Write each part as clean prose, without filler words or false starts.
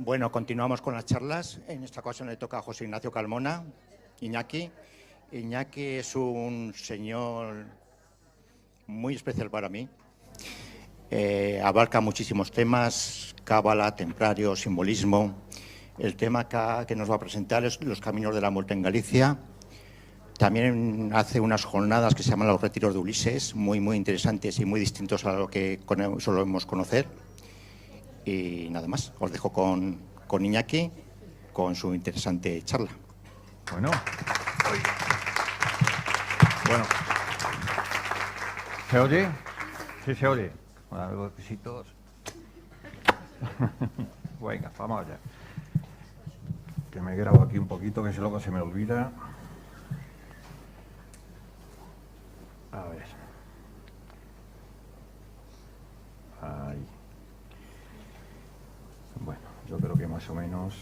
Bueno, continuamos con las charlas. En esta ocasión le toca a José Ignacio Carmona, Iñaki. Iñaki es un señor muy especial para mí. Abarca muchísimos temas, cábala, templario, simbolismo. El tema que nos va a presentar es los caminos de la muerte en Galicia. También hace unas jornadas que se llaman los retiros de Ulises, muy interesantes y muy distintos a lo que solemos conocer. Y nada más, os dejo con Iñaki, con su interesante charla. Bueno. ¿Se oye? Sí, se oye. Bueno, los requisitos. Venga, vamos allá. Que me grabo aquí un poquito, que si luego se me olvida. A ver. Ahí. Bueno, yo creo que más o menos.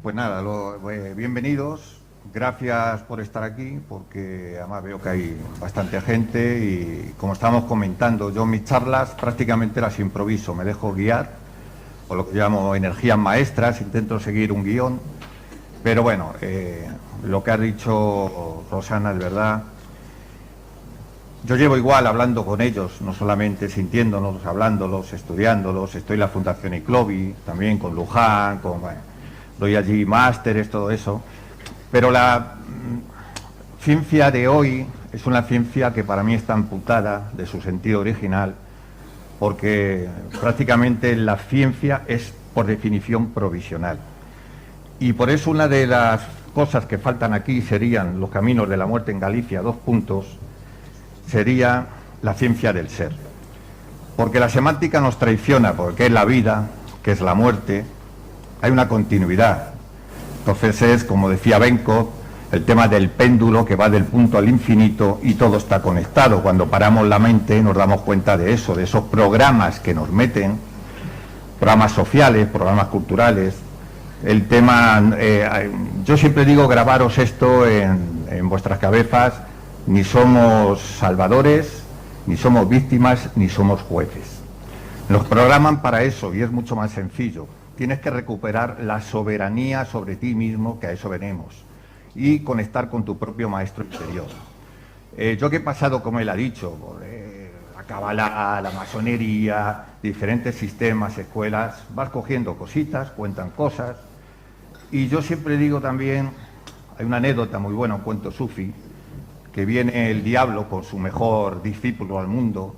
Pues nada, bienvenidos. Gracias por estar aquí, porque además veo que hay bastante gente y como estábamos comentando, yo mis charlas prácticamente las improviso, me dejo guiar por lo que llamo energías maestras, intento seguir un guión, pero bueno, lo que ha dicho Rosana es verdad. Yo llevo igual hablando con ellos, no solamente sintiéndonos, hablándolos, estudiándolos, estoy en la Fundación Iclovi, también con Luján, doy allí másteres, todo eso. Pero la ciencia de hoy es una ciencia que para mí está amputada de su sentido original, porque prácticamente la ciencia es, por definición, provisional. Y por eso una de las cosas que faltan aquí serían los caminos de la muerte en Galicia, 2 puntos, sería la ciencia del ser. Porque la semántica nos traiciona, porque es la vida, que es la muerte, hay una continuidad. Entonces es, como decía Benko, el tema del péndulo que va del punto al infinito y todo está conectado. Cuando paramos la mente nos damos cuenta de eso, de esos programas que nos meten, programas sociales, programas culturales. El tema, yo siempre digo, grabaros esto en vuestras cabezas, ni somos salvadores, ni somos víctimas, ni somos jueces. Nos programan para eso y es mucho más sencillo. Tienes que recuperar la soberanía sobre ti mismo, que a eso venimos, y conectar con tu propio maestro interior. Yo que he pasado, como él ha dicho, por la cábala, la masonería, diferentes sistemas, escuelas, vas cogiendo cositas, cuentan cosas, y yo siempre digo también, hay una anécdota muy buena, un cuento sufi, que viene el diablo con su mejor discípulo al mundo,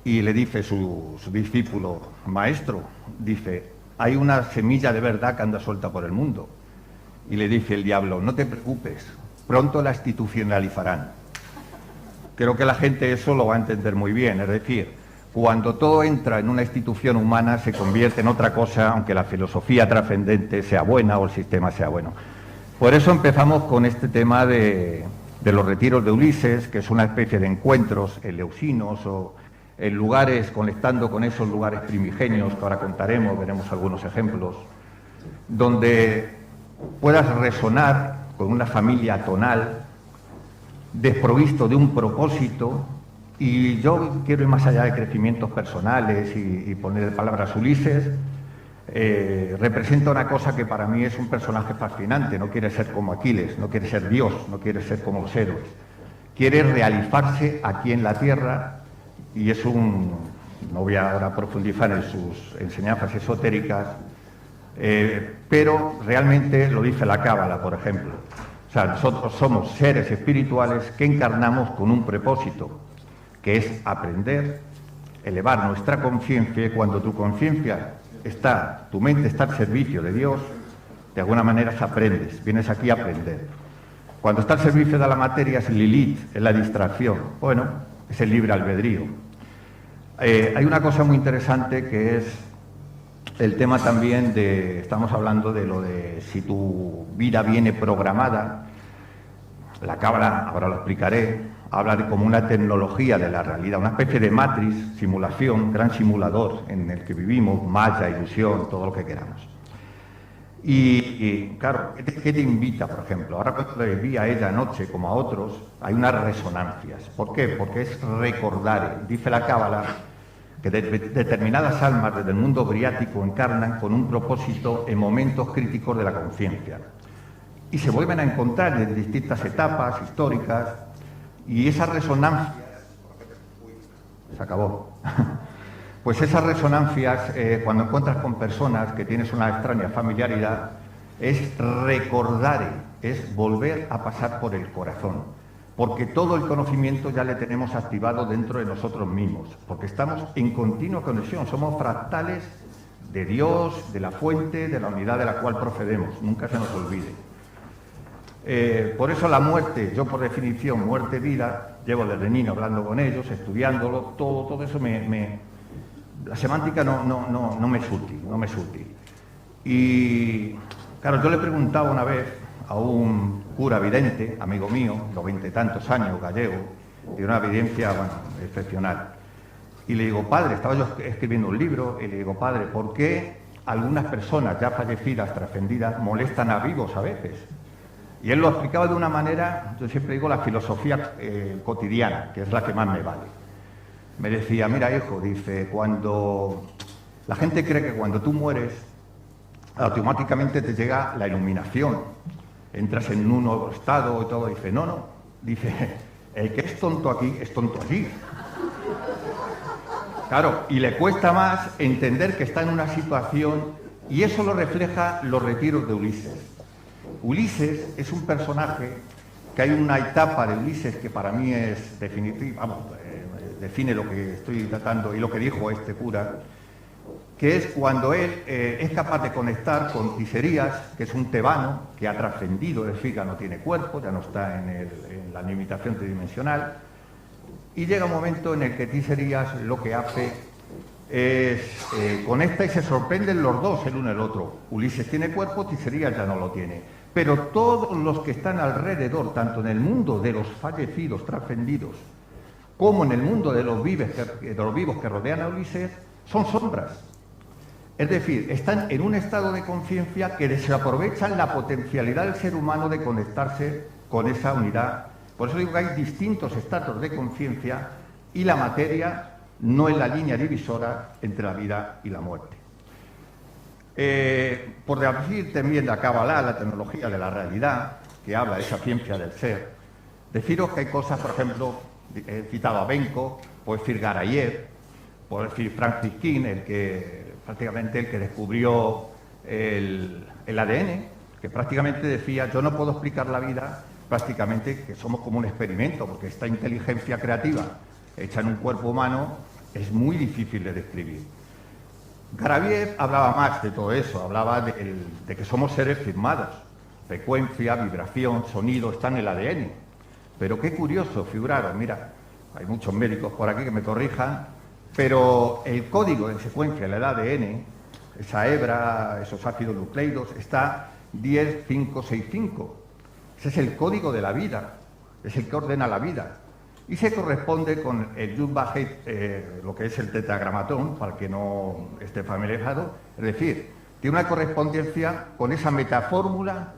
y le dice su discípulo, maestro, dice, hay una semilla de verdad que anda suelta por el mundo. Y le dice el diablo, no te preocupes, pronto la institucionalizarán. Creo que la gente eso lo va a entender muy bien, es decir, cuando todo entra en una institución humana se convierte en otra cosa, aunque la filosofía trascendente sea buena o el sistema sea bueno. Por eso empezamos con este tema de los retiros de Ulises, que es una especie de encuentros eleusinos o en lugares, conectando con esos lugares primigenios que ahora contaremos, veremos algunos ejemplos, donde puedas resonar con una familia tonal, desprovisto de un propósito, y yo quiero ir más allá de crecimientos personales y poner palabras Ulises, representa una cosa que para mí es un personaje fascinante, no quiere ser como Aquiles, no quiere ser Dios, no quiere ser como los héroes, quiere realizarse aquí en la tierra. Y es no voy ahora a profundizar en sus enseñanzas esotéricas, pero realmente lo dice la cábala, por ejemplo. O sea, nosotros somos seres espirituales que encarnamos con un propósito, que es aprender, elevar nuestra conciencia, y cuando tu conciencia tu mente está al servicio de Dios, de alguna manera aprendes, vienes aquí a aprender. Cuando está al servicio de la materia es Lilith, es la distracción, bueno, es el libre albedrío. Hay una cosa muy interesante que es el tema también estamos hablando de lo de si tu vida viene programada. La cábala, ahora lo explicaré, habla de como una tecnología de la realidad, una especie de matriz, simulación, gran simulador en el que vivimos, maya, ilusión, todo lo que queramos. Y claro, ¿qué te invita, por ejemplo? Ahora cuando le vi a ella anoche, como a otros, hay unas resonancias. ¿Por qué? Porque es recordar, dice la cábala, que determinadas almas desde el mundo briático encarnan con un propósito en momentos críticos de la conciencia. Y se vuelven a encontrar en distintas etapas históricas, y esas resonancias... Se acabó. Pues esas resonancias, cuando encuentras con personas que tienes una extraña familiaridad, es recordar, es volver a pasar por el corazón, porque todo el conocimiento ya le tenemos activado dentro de nosotros mismos, porque estamos en continua conexión, somos fractales de Dios, de la fuente, de la unidad de la cual procedemos, nunca se nos olvide. Por eso la muerte, yo por definición, muerte-vida, llevo desde niño hablando con ellos, estudiándolo, todo eso la semántica no me es útil, Y claro, yo le preguntaba una vez a un cura vidente, amigo mío, 90 y tantos años, gallego, de una evidencia, bueno, excepcional. Y le digo, padre, estaba yo escribiendo un libro, y le digo, padre, ¿por qué algunas personas ya fallecidas, trascendidas, molestan a vivos a veces? Y él lo explicaba de una manera, yo siempre digo, la filosofía cotidiana, que es la que más me vale. Me decía, mira hijo, dice, cuando la gente cree que cuando tú mueres, automáticamente te llega la iluminación, entras en un nuevo estado y todo, dice, no, dice, el que es tonto aquí, es tonto allí. Claro, y le cuesta más entender que está en una situación, y eso lo refleja los retiros de Ulises. Ulises es un personaje que hay una etapa de Ulises que para mí es definitiva, define lo que estoy tratando y lo que dijo este cura, que es cuando él es capaz de conectar con Tiserías, que es un tebano que ha trascendido, es decir, ya no tiene cuerpo, ya no está en la limitación tridimensional, y llega un momento en el que Tiserías lo que hace es conecta y se sorprenden los dos el uno el otro. Ulises tiene cuerpo, Tiserías ya no lo tiene. Pero todos los que están alrededor, tanto en el mundo de los fallecidos, trascendidos, como en el mundo de los vivos que rodean a Ulises, son sombras. Es decir, están en un estado de conciencia que desaprovechan la potencialidad del ser humano de conectarse con esa unidad. Por eso digo que hay distintos estados de conciencia y la materia no es la línea divisora entre la vida y la muerte. Por decir también la Kabbalah, la tecnología de la realidad, que habla de esa ciencia del ser, deciros que hay cosas, por ejemplo, he citado a Benko, puedo decir Garayev, puedo decir Francis King, prácticamente el que descubrió el ADN, que prácticamente decía, yo no puedo explicar la vida, prácticamente que somos como un experimento, porque esta inteligencia creativa hecha en un cuerpo humano es muy difícil de describir. Garayev hablaba más de todo eso, hablaba de que somos seres firmados, frecuencia, vibración, sonido, está en el ADN. Pero qué curioso, figuraros, mira, hay muchos médicos por aquí que me corrijan, pero el código de secuencia del ADN, esa hebra, esos ácidos nucleidos, está 10565. Ese es el código de la vida, es el que ordena la vida. Y se corresponde con el Yud-Bajit, lo que es el tetragramatón, para el que no esté familiarizado. Es decir, tiene una correspondencia con esa metafórmula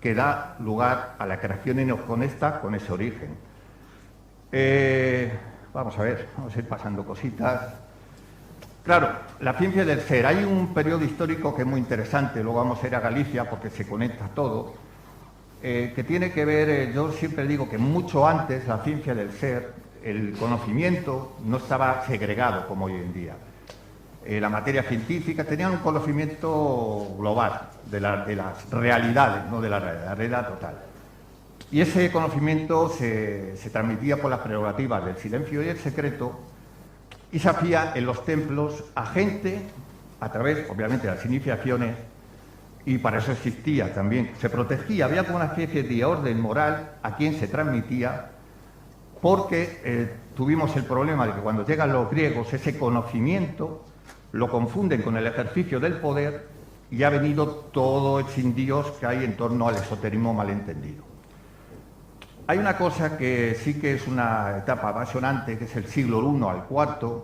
que da lugar a la creación y nos conecta con ese origen. Vamos a ir pasando cositas. Claro, la ciencia del ser. Hay un periodo histórico que es muy interesante, luego vamos a ir a Galicia porque se conecta todo. Que tiene que ver, yo siempre digo que mucho antes la ciencia del ser, el conocimiento no estaba segregado como hoy en día. La materia científica tenía un conocimiento global de las realidades, no de la realidad total. Y ese conocimiento se transmitía por las prerrogativas del silencio y el secreto y se hacía en los templos a gente, a través, obviamente, de las iniciaciones. Y para eso existía también, se protegía, había como una especie de orden moral a quien se transmitía, porque tuvimos el problema de que cuando llegan los griegos ese conocimiento lo confunden con el ejercicio del poder y ha venido todo el sin Dios que hay en torno al esoterismo malentendido. Hay una cosa que sí que es una etapa apasionante, que es el siglo I al IV,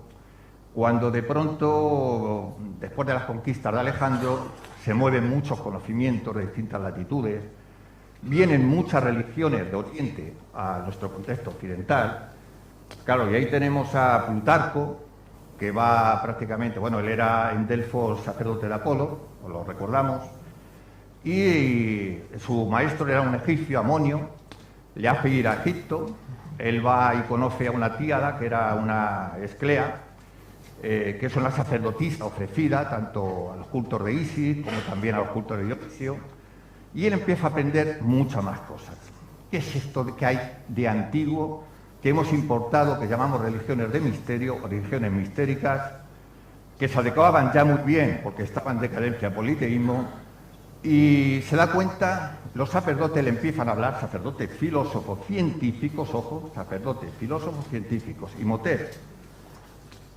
cuando de pronto, después de las conquistas de Alejandro, se mueven muchos conocimientos de distintas latitudes, vienen muchas religiones de Oriente a nuestro contexto occidental. Claro, y ahí tenemos a Plutarco, que va prácticamente, bueno, él era en Delfos sacerdote de Apolo, os lo recordamos, y su maestro era un egipcio, Amonio, le hace ir a Egipto, él va y conoce a una tíada, que era una Esclea, que es una sacerdotisa ofrecida tanto a los cultos de Isis como también a los cultos de Dionisio, y él empieza a aprender muchas más cosas. ¿Qué es esto que hay de antiguo que hemos importado, que llamamos religiones de misterio o religiones mistéricas, que se adecuaban ya muy bien porque estaban en decadencia al politeísmo? Y se da cuenta, los sacerdotes le empiezan a hablar, sacerdotes filósofos científicos, ojo, sacerdotes filósofos científicos. Imhotep,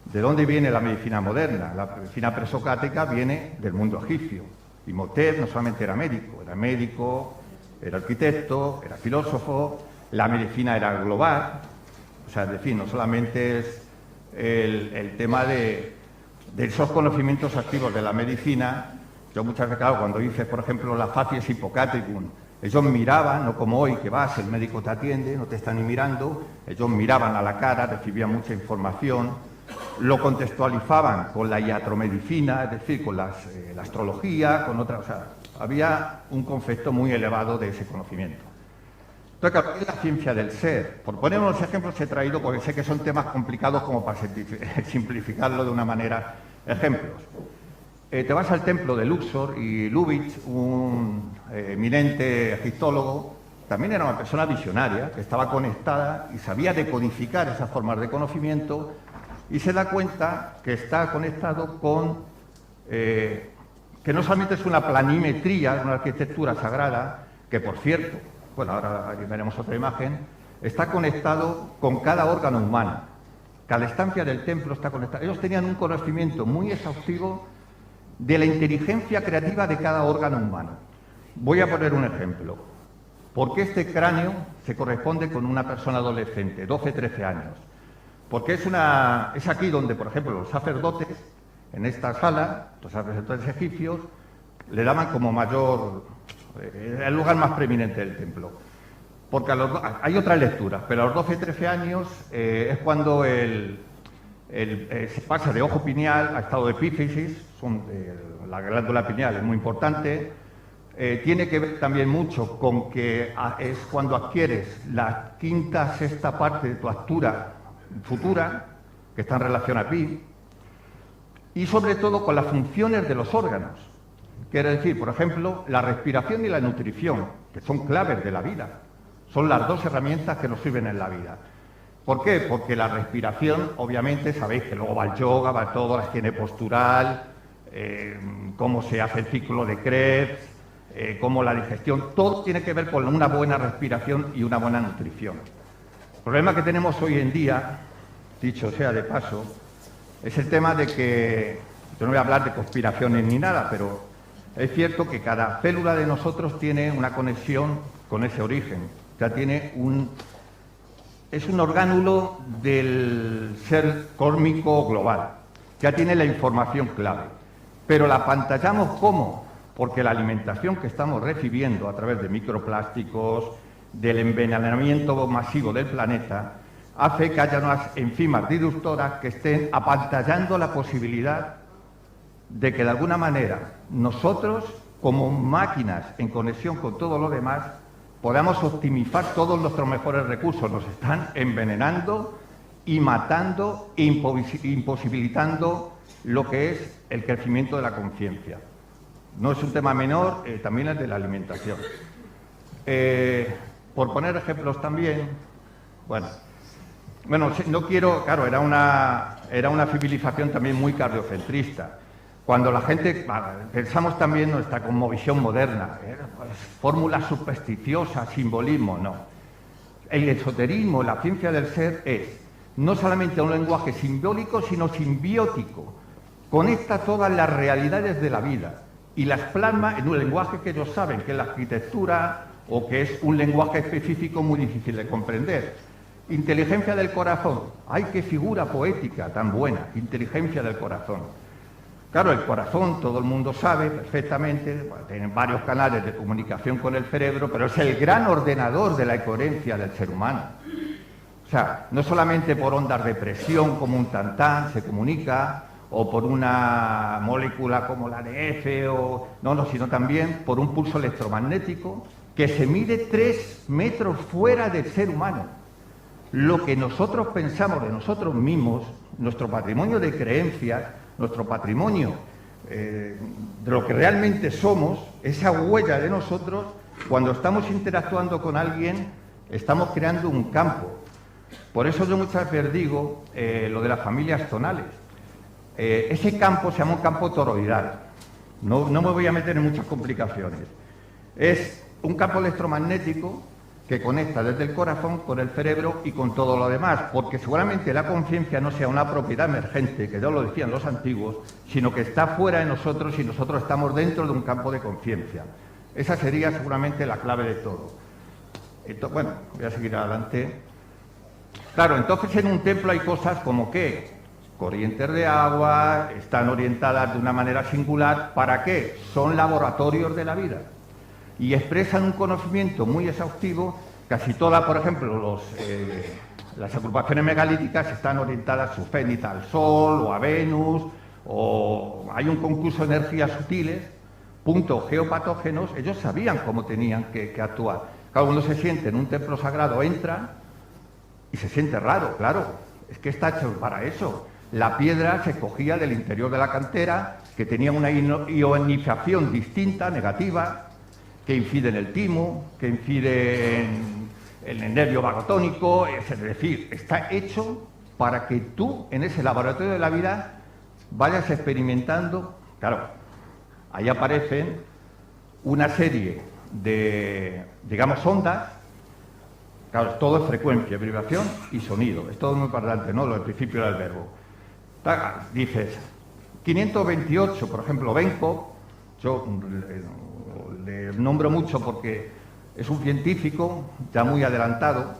¿de dónde viene la medicina moderna? La medicina presocrática viene del mundo egipcio. Imhotep no solamente era médico, era arquitecto, era filósofo, la medicina era global, o sea, es decir, no solamente es el tema de esos conocimientos activos de la medicina. Yo muchas veces, claro, cuando hice, por ejemplo, la facies hipocatricum, ellos miraban, no como hoy que vas, el médico te atiende, no te está ni mirando, ellos miraban a la cara, recibían mucha información, lo contextualizaban con la iatromedicina, es decir, con la astrología, con otras, o sea, había un concepto muy elevado de ese conocimiento. Entonces, claro, ¿qué es la ciencia del ser? Por poner unos ejemplos he traído, porque sé que son temas complicados como para simplificarlo de una manera. Ejemplos. Te vas al templo de Luxor y Lubitsch, un eminente egiptólogo, también era una persona visionaria, que estaba conectada y sabía decodificar esas formas de conocimiento, y se da cuenta que está conectado con, que no solamente es una planimetría, una arquitectura sagrada, que por cierto, bueno, ahora veremos otra imagen, está conectado con cada órgano humano. Cada estancia del templo está conectada. Ellos tenían un conocimiento muy exhaustivo de la inteligencia creativa de cada órgano humano. Voy a poner un ejemplo. ¿Por qué este cráneo se corresponde con una persona adolescente, 12-13 años? Porque es aquí donde, por ejemplo, los sacerdotes, en esta sala, los sacerdotes egipcios, le daban como mayor, el lugar más preeminente del templo. Porque hay otras lecturas, pero a los 12-13 años es cuando se pasa de ojo pineal a estado de epífisis, la glándula pineal es muy importante. Tiene que ver también mucho con que es cuando adquieres la quinta, sexta parte de tu altura futura, que está en relación a pi, y sobre todo con las funciones de los órganos. Quiere decir, por ejemplo, la respiración y la nutrición, que son claves de la vida. Son las dos herramientas que nos sirven en la vida. ¿Por qué? Porque la respiración, obviamente, sabéis que luego va el yoga, va todo, la higiene postural, cómo se hace el ciclo de Krebs, cómo la digestión, todo tiene que ver con una buena respiración y una buena nutrición. El problema que tenemos hoy en día, dicho sea de paso, es el tema de que, yo no voy a hablar de conspiraciones ni nada, pero es cierto que cada célula de nosotros tiene una conexión con ese origen, ya tiene es un orgánulo del ser cósmico global, ya tiene la información clave, pero la apantallamos ¿cómo? Porque la alimentación que estamos recibiendo a través de microplásticos, del envenenamiento masivo del planeta, hace que haya unas enzimas disruptoras que estén apantallando la posibilidad de que de alguna manera nosotros, como máquinas en conexión con todo lo demás, podamos optimizar todos nuestros mejores recursos. Nos están envenenando y matando e imposibilitando lo que es el crecimiento de la conciencia. No es un tema menor, también es de la alimentación. Por poner ejemplos también, bueno, no quiero, claro, era una civilización también muy cardiocentrista. Cuando la gente, pensamos también nuestra cosmovisión moderna, pues, fórmulas supersticiosas, simbolismo, no. El esoterismo, la ciencia del ser, es no solamente un lenguaje simbólico, sino simbiótico. Conecta todas las realidades de la vida y las plasma en un lenguaje que ellos saben, que es la arquitectura, o que es un lenguaje específico muy difícil de comprender. Inteligencia del corazón. ¡Ay, qué figura poética tan buena! Inteligencia del corazón. Claro, el corazón, todo el mundo sabe perfectamente, tienen varios canales de comunicación con el cerebro, pero es el gran ordenador de la coherencia del ser humano. O sea, no solamente por ondas de presión como un tantán se comunica, o por una molécula como la ADF, no, sino también por un pulso electromagnético que se mide 3 metros fuera del ser humano. Lo que nosotros pensamos de nosotros mismos, nuestro patrimonio de creencias, nuestro patrimonio de lo que realmente somos, esa huella de nosotros, cuando estamos interactuando con alguien, estamos creando un campo. Por eso yo muchas veces digo lo de las familias tonales. Ese campo se llama un campo toroidal. No me voy a meter en muchas complicaciones. Es un campo electromagnético que conecta desde el corazón con el cerebro y con todo lo demás, porque seguramente la conciencia no sea una propiedad emergente, que ya lo decían los antiguos, sino que está fuera de nosotros y nosotros estamos dentro de un campo de conciencia. Esa sería seguramente la clave de todo. Bueno, voy a seguir adelante. Claro, entonces en un templo hay cosas como que corrientes de agua, están orientadas de una manera singular. ¿Para qué? Son laboratorios de la vida y expresan un conocimiento muy exhaustivo. Casi todas, por ejemplo, las agrupaciones megalíticas están orientadas su fénix al Sol o a Venus, o hay un concurso de energías sutiles, puntos geopatógenos. Ellos sabían cómo tenían que actuar. Cada uno se siente en un templo sagrado, entra y se siente raro, claro, es que está hecho para eso. La piedra se cogía del interior de la cantera, que tenía una ionización distinta, negativa, que incide en el timo, que incide en el nervio vagotónico, es decir, está hecho para que tú, en ese laboratorio de la vida, vayas experimentando. Claro, ahí aparecen una serie de, digamos, ondas. Claro, todo es frecuencia, vibración y sonido, es todo muy importante, ¿no? Lo del principio del verbo. Dices, 528, por ejemplo, Benko, yo le nombro mucho porque es un científico ya muy adelantado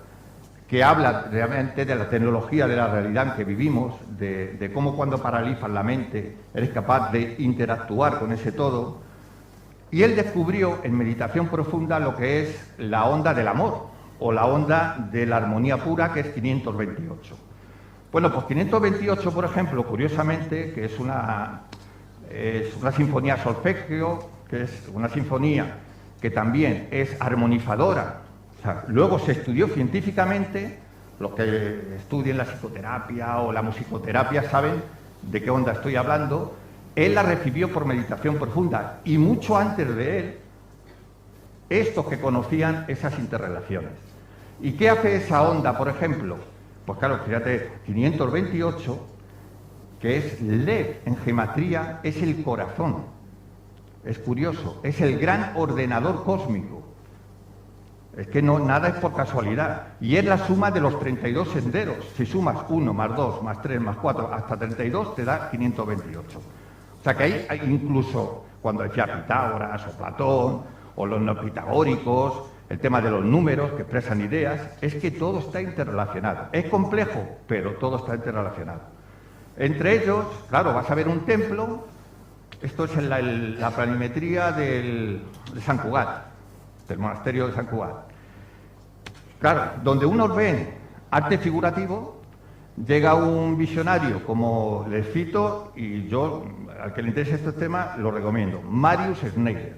que habla realmente de la tecnología de la realidad en que vivimos, de cómo cuando paralizas la mente eres capaz de interactuar con ese todo. Y él descubrió en meditación profunda lo que es la onda del amor o la onda de la armonía pura, que es 528. Bueno, pues 528, por ejemplo, curiosamente, que es una sinfonía solfegio, que es una sinfonía que también es armonizadora. O sea, luego se estudió científicamente, los que estudien la psicoterapia o la musicoterapia saben de qué onda estoy hablando. Él la recibió por meditación profunda y mucho antes de él, estos que conocían esas interrelaciones. ¿Y qué hace esa onda, por ejemplo? Pues claro, fíjate, 528, que es LED en gematría, es el corazón. Es curioso, es el gran ordenador cósmico. Es que no, nada es por casualidad. Y es la suma de los 32 senderos. Si sumas 1 más 2 más 3 más 4 hasta 32 te da 528. O sea que hay incluso, cuando decía Pitágoras o Platón o los neopitagóricos, el tema de los números que expresan ideas, es que todo está interrelacionado. Es complejo, pero todo está interrelacionado. Entre ellos, claro, vas a ver un templo. Esto es la planimetría de San Cugat, del monasterio de San Cugat. Claro, donde unos ven arte figurativo, llega un visionario, como les cito, y yo, al que le interese este tema, lo recomiendo, Marius Schneider.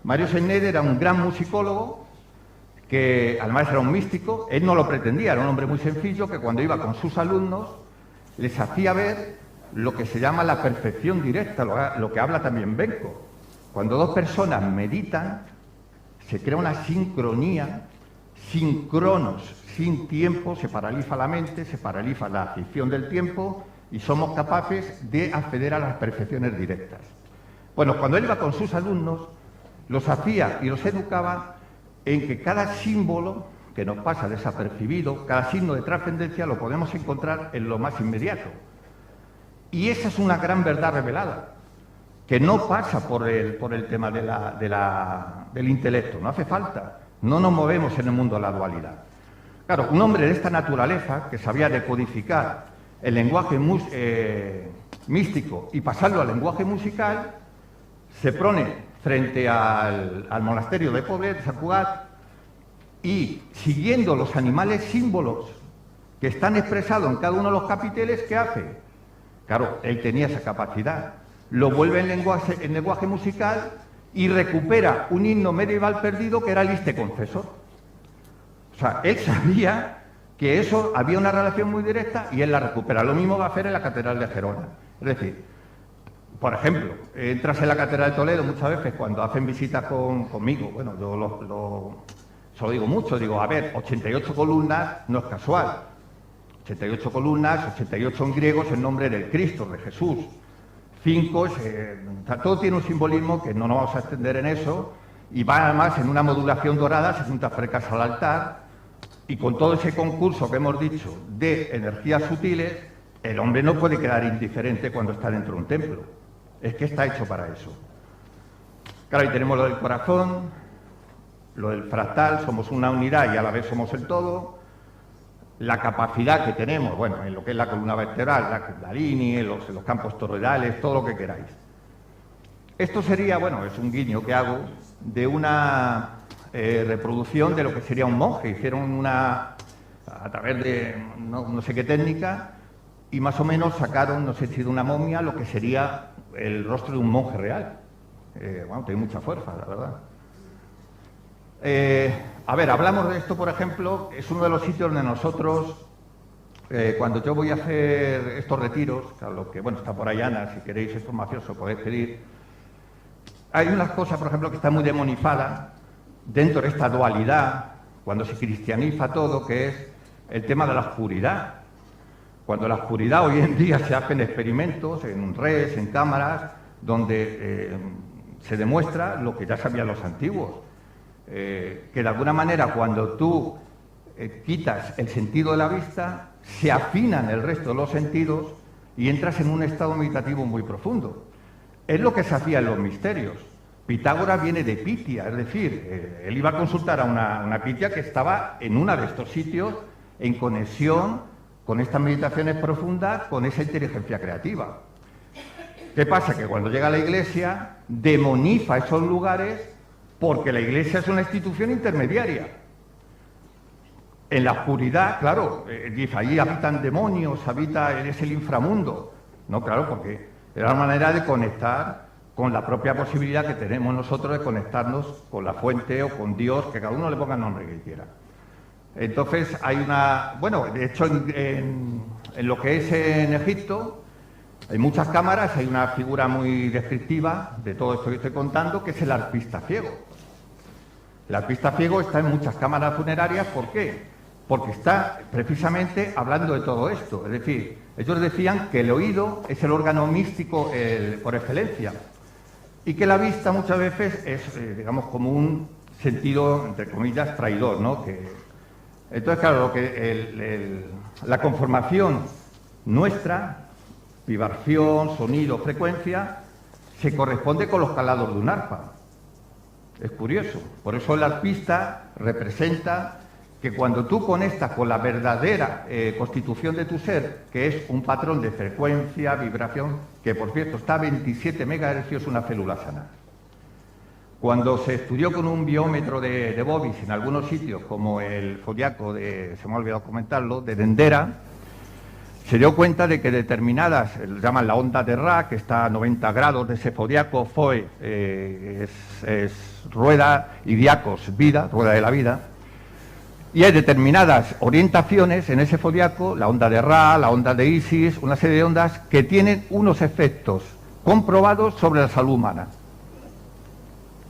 Marius Schneider era un gran musicólogo, que además era un místico. Él no lo pretendía, era un hombre muy sencillo, que cuando iba con sus alumnos, les hacía ver lo que se llama la perfección directa, lo que habla también Benko. Cuando dos personas meditan, se crea una sincronía, sincronos, sin tiempo, se paraliza la mente, se paraliza la ficción del tiempo y somos capaces de acceder a las perfecciones directas. Bueno, cuando él iba con sus alumnos, los hacía y los educaba en que cada símbolo que nos pasa desapercibido, cada signo de trascendencia, lo podemos encontrar en lo más inmediato. Y esa es una gran verdad revelada, que no pasa por el tema del intelecto, no hace falta, no nos movemos en el mundo de la dualidad. Claro, un hombre de esta naturaleza, que sabía decodificar el lenguaje místico y pasarlo al lenguaje musical, se pone frente al monasterio de Poblet, de Sant Cugat, y siguiendo los animales símbolos que están expresados en cada uno de los capiteles, ¿qué hace? Claro, él tenía esa capacidad. Lo vuelve en lenguaje musical y recupera un himno medieval perdido que era el Iste Confesor. O sea, él sabía que eso había una relación muy directa y él la recupera. Lo mismo va a hacer en la Catedral de Gerona. Es decir, por ejemplo, entras en la Catedral de Toledo muchas veces cuando hacen visitas conmigo. Bueno, yo se lo digo mucho, digo, a ver, 88 columnas no es casual. 88 columnas, 88 en griego es el nombre del Cristo, de Jesús. 5, todo tiene un simbolismo que no nos vamos a extender en eso, y va además en una modulación dorada, 60 frecas al altar, y con todo ese concurso que hemos dicho de energías sutiles, el hombre no puede quedar indiferente cuando está dentro de un templo. Es que está hecho para eso. Claro, ahí tenemos lo del corazón, lo del fractal, somos una unidad y a la vez somos el todo. La capacidad que tenemos, bueno, en lo que es la columna vertebral, la línea, los campos toroidales, todo lo que queráis. Esto sería, bueno, es un guiño que hago de una reproducción de lo que sería un monje. Hicieron a través de no sé qué técnica, y más o menos sacaron, no sé si de una momia, lo que sería el rostro de un monje real. Bueno, tiene mucha fuerza, la verdad. A ver, hablamos de esto, por ejemplo, es uno de los sitios donde nosotros, cuando yo voy a hacer estos retiros, a lo que, bueno, está por ahí Ana, si queréis información se podéis pedir, hay unas cosas, por ejemplo, que están muy demonizadas dentro de esta dualidad, cuando se cristianiza todo, que es el tema de la oscuridad. Cuando la oscuridad hoy en día se hacen experimentos en redes, en cámaras, donde se demuestra lo que ya sabían los antiguos. Que de alguna manera cuando tú quitas el sentido de la vista, se afinan el resto de los sentidos y entras en un estado meditativo muy profundo. Es lo que se hacía en los misterios. Pitágoras viene de Pitia, es decir, él iba a consultar a una Pitia que estaba en uno de estos sitios en conexión con estas meditaciones profundas, con esa inteligencia creativa. ¿Qué pasa? Que cuando llega a la Iglesia demoniza esos lugares porque la Iglesia es una institución intermediaria. En la oscuridad, claro, dice, allí habitan demonios, es el inframundo. No, claro, porque era una manera de conectar con la propia posibilidad que tenemos nosotros de conectarnos con la fuente o con Dios, que cada uno le ponga el nombre que quiera. Entonces hay una... Bueno, de hecho, en lo que es en Egipto, hay muchas cámaras, hay una figura muy descriptiva de todo esto que estoy contando, que es el arpista ciego. El arpista ciego está en muchas cámaras funerarias, ¿por qué? Porque está precisamente hablando de todo esto. Es decir, ellos decían que el oído es el órgano místico por excelencia y que la vista muchas veces es, digamos, como un sentido, entre comillas, traidor, ¿no? Entonces, claro, la conformación nuestra, vibración, sonido, frecuencia, se corresponde con los calados de un arpa. Es curioso. Por eso el arpista representa que cuando tú conectas con la verdadera constitución de tu ser, que es un patrón de frecuencia, vibración, que por cierto está a 27 MHz una célula sana. Cuando se estudió con un biómetro de Bobis en algunos sitios, como el zodiaco se me ha olvidado comentarlo, de Dendera, se dio cuenta de que determinadas, llaman la onda de Ra, que está a 90 grados de ese zodiaco, Foe es rueda y Diacos, vida, rueda de la vida, y hay determinadas orientaciones en ese zodiaco, la onda de Ra, la onda de Isis, una serie de ondas que tienen unos efectos comprobados sobre la salud humana.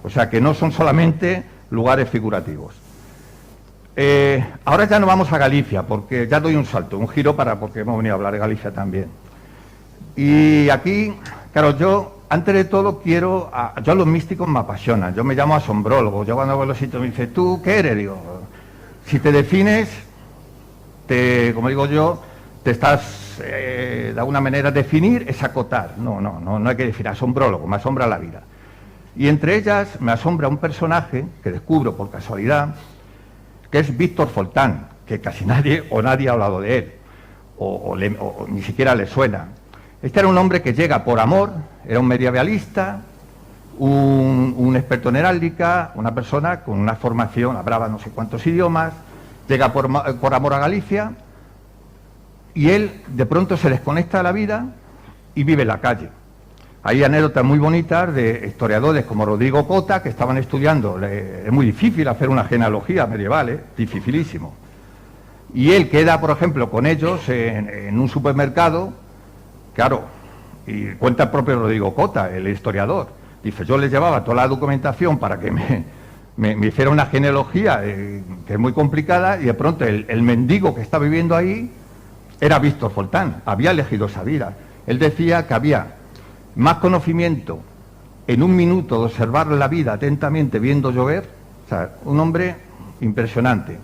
O sea que no son solamente lugares figurativos. Ahora ya no vamos a Galicia, porque ya doy un salto, un giro porque hemos venido a hablar de Galicia también. Y aquí, claro, yo, antes de todo, yo a los místicos me apasionan, yo me llamo asombrólogo, yo cuando voy a los sitios me dicen, ¿tú qué eres? Digo, si te defines, como digo yo, te estás, de alguna manera, definir es acotar, no hay que definir, asombrólogo, me asombra la vida. Y entre ellas me asombra un personaje que descubro por casualidad, que es Víctor Foltán, que casi nadie ha hablado de él, o ni siquiera le suena. Este era un hombre que llega por amor, era un medievalista, un experto en heráldica, una persona con una formación, hablaba no sé cuántos idiomas, llega por amor a Galicia, y él de pronto se desconecta de la vida y vive en la calle. Hay anécdotas muy bonitas de historiadores como Rodrigo Cota, que estaban estudiando. Es muy difícil hacer una genealogía medieval, dificilísimo. Y él queda, por ejemplo, con ellos en un supermercado, claro, y cuenta el propio Rodrigo Cota, el historiador. Dice, yo les llevaba toda la documentación para que me hiciera una genealogía, que es muy complicada, y de pronto el mendigo que está viviendo ahí era Víctor Foltán, había elegido esa vida. Él decía que había más conocimiento en un minuto de observar la vida atentamente viendo llover, o sea, un hombre impresionante.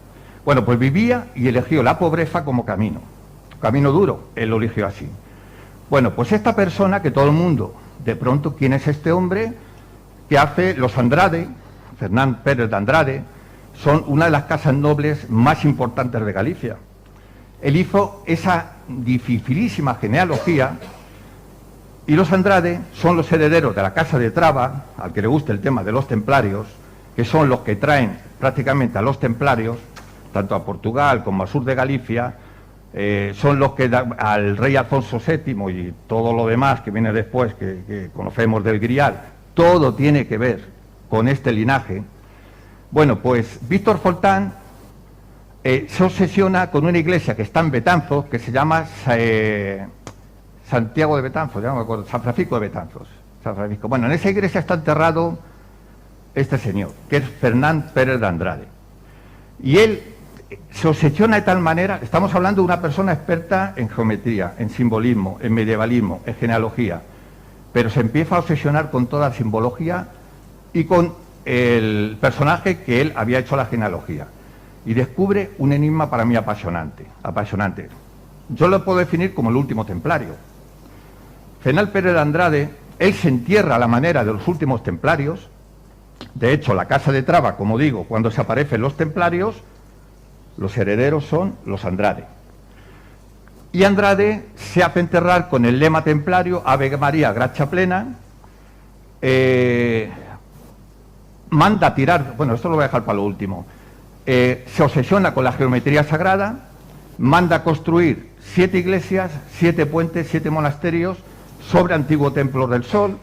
Bueno, pues vivía y eligió la pobreza como camino duro, él lo eligió así. Bueno, pues esta persona que todo el mundo, de pronto, ¿quién es este hombre? Que hace los Andrade, Fernán Pérez de Andrade, son una de las casas nobles más importantes de Galicia. Él hizo esa dificilísima genealogía. Y los Andrade son los herederos de la Casa de Traba, al que le guste el tema de los templarios, que son los que traen prácticamente a los templarios, tanto a Portugal como al sur de Galicia, son los que al rey Alfonso VII y todo lo demás que viene después, que conocemos del Grial, todo tiene que ver con este linaje. Bueno, pues Víctor Foltán se obsesiona con una iglesia que está en Betanzos, que se llama Santiago de Betanzos, ya no me acuerdo, San Francisco de Betanzos. San Francisco. Bueno, en esa iglesia está enterrado este señor, que es Fernán Pérez de Andrade. Y él se obsesiona de tal manera, estamos hablando de una persona experta en geometría, en simbolismo, en medievalismo, en genealogía, pero se empieza a obsesionar con toda la simbología y con el personaje que él había hecho la genealogía. Y descubre un enigma para mí apasionante. Yo lo puedo definir como el último templario. Fernán Pérez de Andrade, él se entierra a la manera de los últimos templarios. De hecho, la Casa de Traba, como digo, cuando se aparecen los templarios, los herederos son los Andrade. Y Andrade se hace enterrar con el lema templario Ave María Gracia Plena. Manda tirar, bueno, esto lo voy a dejar para lo último. Se obsesiona con la geometría sagrada, manda construir 7 iglesias, 7 puentes, 7 monasterios sobre antiguo templo del Sol,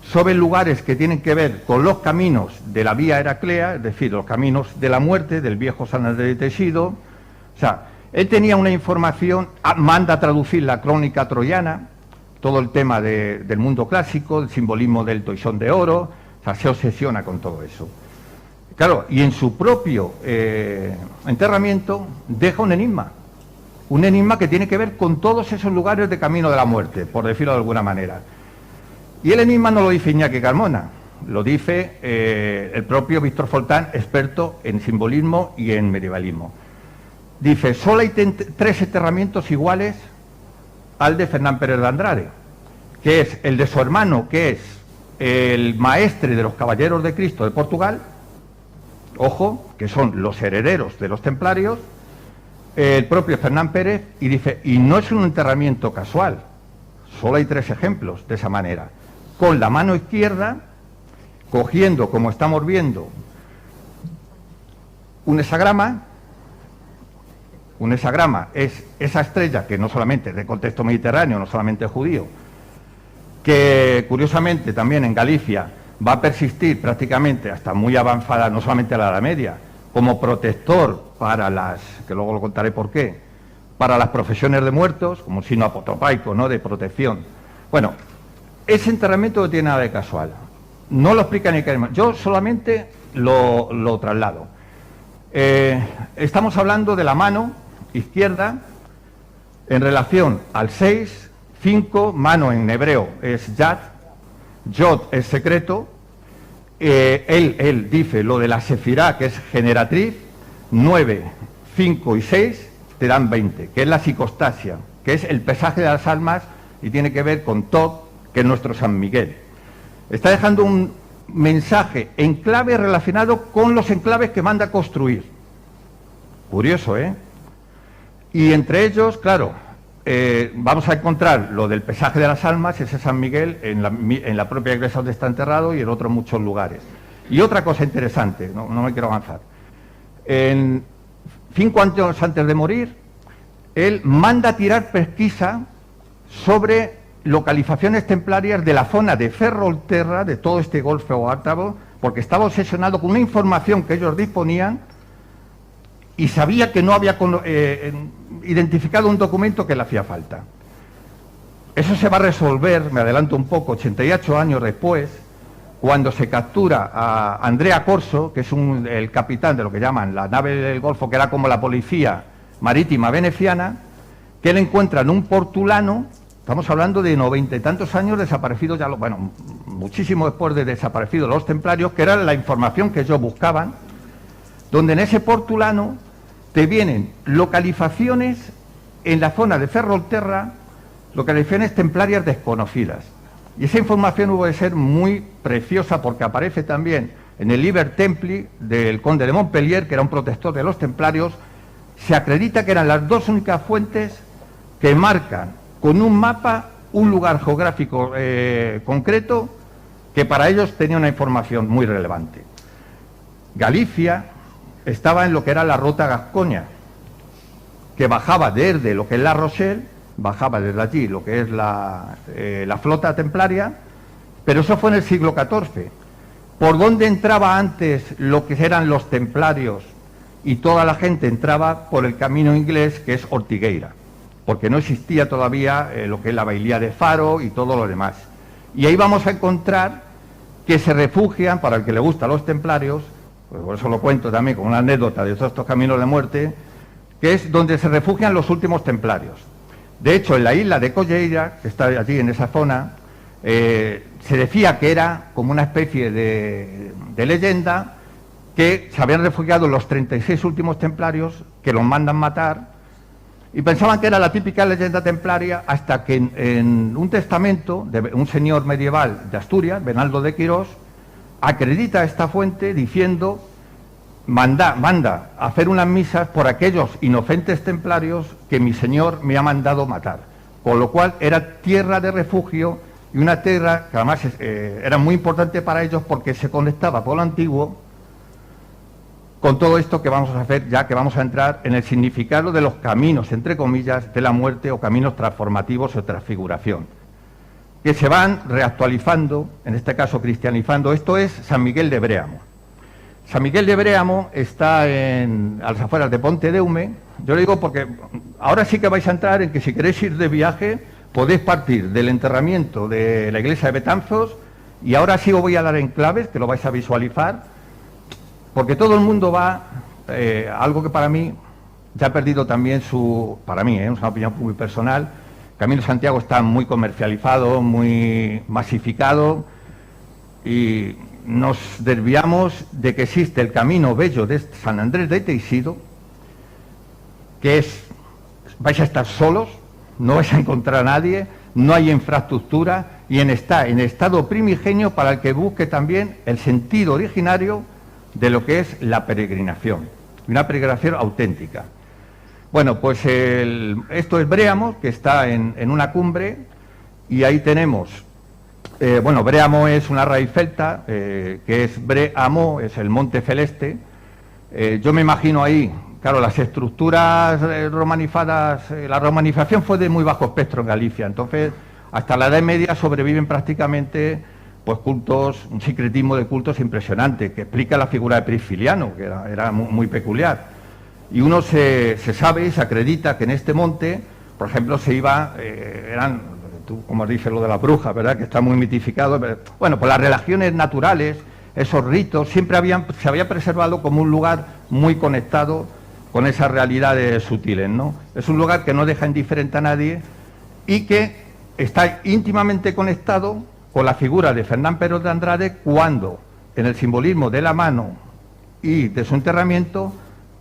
sobre lugares que tienen que ver con los caminos de la vía Heraclea, es decir, los caminos de la muerte, del viejo San Andrés de Texido. O sea, él tenía una información, manda a traducir la crónica troyana, todo el tema del mundo clásico, el simbolismo del toisón de oro, o sea, se obsesiona con todo eso. Claro, y en su propio enterramiento deja un enigma que tiene que ver con todos esos lugares de camino de la muerte, por decirlo de alguna manera. Y el enigma no lo dice Iñaki Carmona, lo dice el propio Víctor Foltán, experto en simbolismo y en medievalismo. Dice, solo hay 3 enterramientos iguales al de Fernán Pérez de Andrade, que es el de su hermano, que es el maestre de los Caballeros de Cristo de Portugal, ojo, que son los herederos de los templarios, el propio Fernán Pérez, y dice, y no es un enterramiento casual, solo hay 3 ejemplos de esa manera. Con la mano izquierda, cogiendo, como estamos viendo, un hexagrama es esa estrella que no solamente es de contexto mediterráneo, no solamente judío, que curiosamente también en Galicia va a persistir prácticamente hasta muy avanzada, no solamente a la Edad Media, como protector para las, que luego lo contaré por qué, para las profesiones de muertos, como un signo apotropaico, ¿no?, de protección. Bueno, ese enterramiento no tiene nada de casual. No lo explica ni Carmona. Yo solamente lo traslado. Estamos hablando de la mano izquierda en relación al 6, 5, mano en hebreo es yad, yod es secreto, él dice lo de la sefirá, que es generatriz, 9, 5 y 6 te dan 20, que es la psicostasia, que es el pesaje de las almas y tiene que ver con Tot, que es nuestro San Miguel. Está dejando un mensaje en clave relacionado con los enclaves que manda a construir. Curioso, ¿eh? Y entre ellos, claro, vamos a encontrar lo del pesaje de las almas, ese San Miguel, en la propia iglesia donde está enterrado y en otros muchos lugares. Y otra cosa interesante, no me quiero avanzar. 5 años antes de morir, él manda tirar pesquisa sobre localizaciones templarias de la zona de Ferrolterra, de todo este Golfo Ártabo, porque estaba obsesionado con una información que ellos disponían y sabía que no había identificado un documento que le hacía falta. Eso se va a resolver, me adelanto un poco, 88 años después, cuando se captura a Andrea Corso, que es el capitán de lo que llaman la nave del Golfo, que era como la policía marítima veneciana, que él encuentra en un portulano, estamos hablando de 90 y tantos años desaparecidos, ya bueno, muchísimo después de desaparecidos los templarios, que era la información que ellos buscaban, donde en ese portulano te vienen localizaciones en la zona de Ferrolterra, localizaciones templarias desconocidas. Y esa información hubo de ser muy preciosa porque aparece también en el Liber Templi del conde de Montpellier, que era un protector de los templarios. Se acredita que eran las dos únicas fuentes que marcan con un mapa un lugar geográfico concreto que para ellos tenía una información muy relevante. Galicia estaba en lo que era la ruta Gascoña, que bajaba desde lo que es La Rochelle, bajaba desde allí lo que es la flota templaria, pero eso fue en el siglo XIV. ¿Por dónde entraba antes lo que eran los templarios? Y toda la gente entraba por el camino inglés, que es Ortigueira, porque no existía todavía lo que es la Bailía de Faro y todo lo demás. Y ahí vamos a encontrar que se refugian, para el que le gusta a los templarios, pues por eso lo cuento también como una anécdota de todos estos caminos de muerte, que es donde se refugian los últimos templarios. De hecho, en la isla de Colleira, que está allí en esa zona, se decía que era como una especie de leyenda, que se habían refugiado los 36 últimos templarios, que los mandan matar, y pensaban que era la típica leyenda templaria, hasta que en un testamento de un señor medieval de Asturias, Bernaldo de Quirós, acredita esta fuente diciendo, manda a hacer unas misas por aquellos inocentes templarios que mi señor me ha mandado matar. Con lo cual era tierra de refugio y una tierra que además era muy importante para ellos porque se conectaba por lo antiguo con todo esto que vamos a hacer, ya que vamos a entrar en el significado de los caminos, entre comillas, de la muerte o caminos transformativos o transfiguración, que se van reactualizando, en este caso cristianizando. Esto es San Miguel de Bréamo. San Miguel de Bréamo está a las afueras de Pontedeume. Yo le digo porque ahora sí que vais a entrar en que si queréis ir de viaje, podéis partir del enterramiento de la iglesia de Betanzos, y ahora sí os voy a dar enclaves, que lo vais a visualizar, porque todo el mundo va, algo que para mí ya ha perdido también para mí, es una opinión muy personal, Camino de Santiago está muy comercializado, muy masificado, y nos desviamos de que existe el camino bello de San Andrés de Teixido, que vais a estar solos, no vais a encontrar a nadie, no hay infraestructura, y está en estado primigenio para el que busque también el sentido originario de lo que es la peregrinación, una peregrinación auténtica. Bueno, pues esto es Bréamo, que está en una cumbre, y ahí tenemos, Bréamo es una raíz celta, que es Bre-Amo, es el monte celeste. Yo me imagino ahí, claro, las estructuras romanizadas, la romanización fue de muy bajo espectro en Galicia, entonces hasta la Edad Media sobreviven prácticamente pues cultos, un secretismo de cultos impresionante, que explica la figura de Prisciliano, que era muy peculiar. Y uno se sabe y se acredita que en este monte, por ejemplo, se iba, eran, tú como dices lo de la bruja, ¿verdad?, que está muy mitificado, pero, bueno, pues las relaciones naturales, esos ritos, siempre se había preservado como un lugar muy conectado con esas realidades sutiles, ¿no? Es un lugar que no deja indiferente a nadie y que está íntimamente conectado con la figura de Fernán Pero de Andrade, cuando en el simbolismo de la mano y de su enterramiento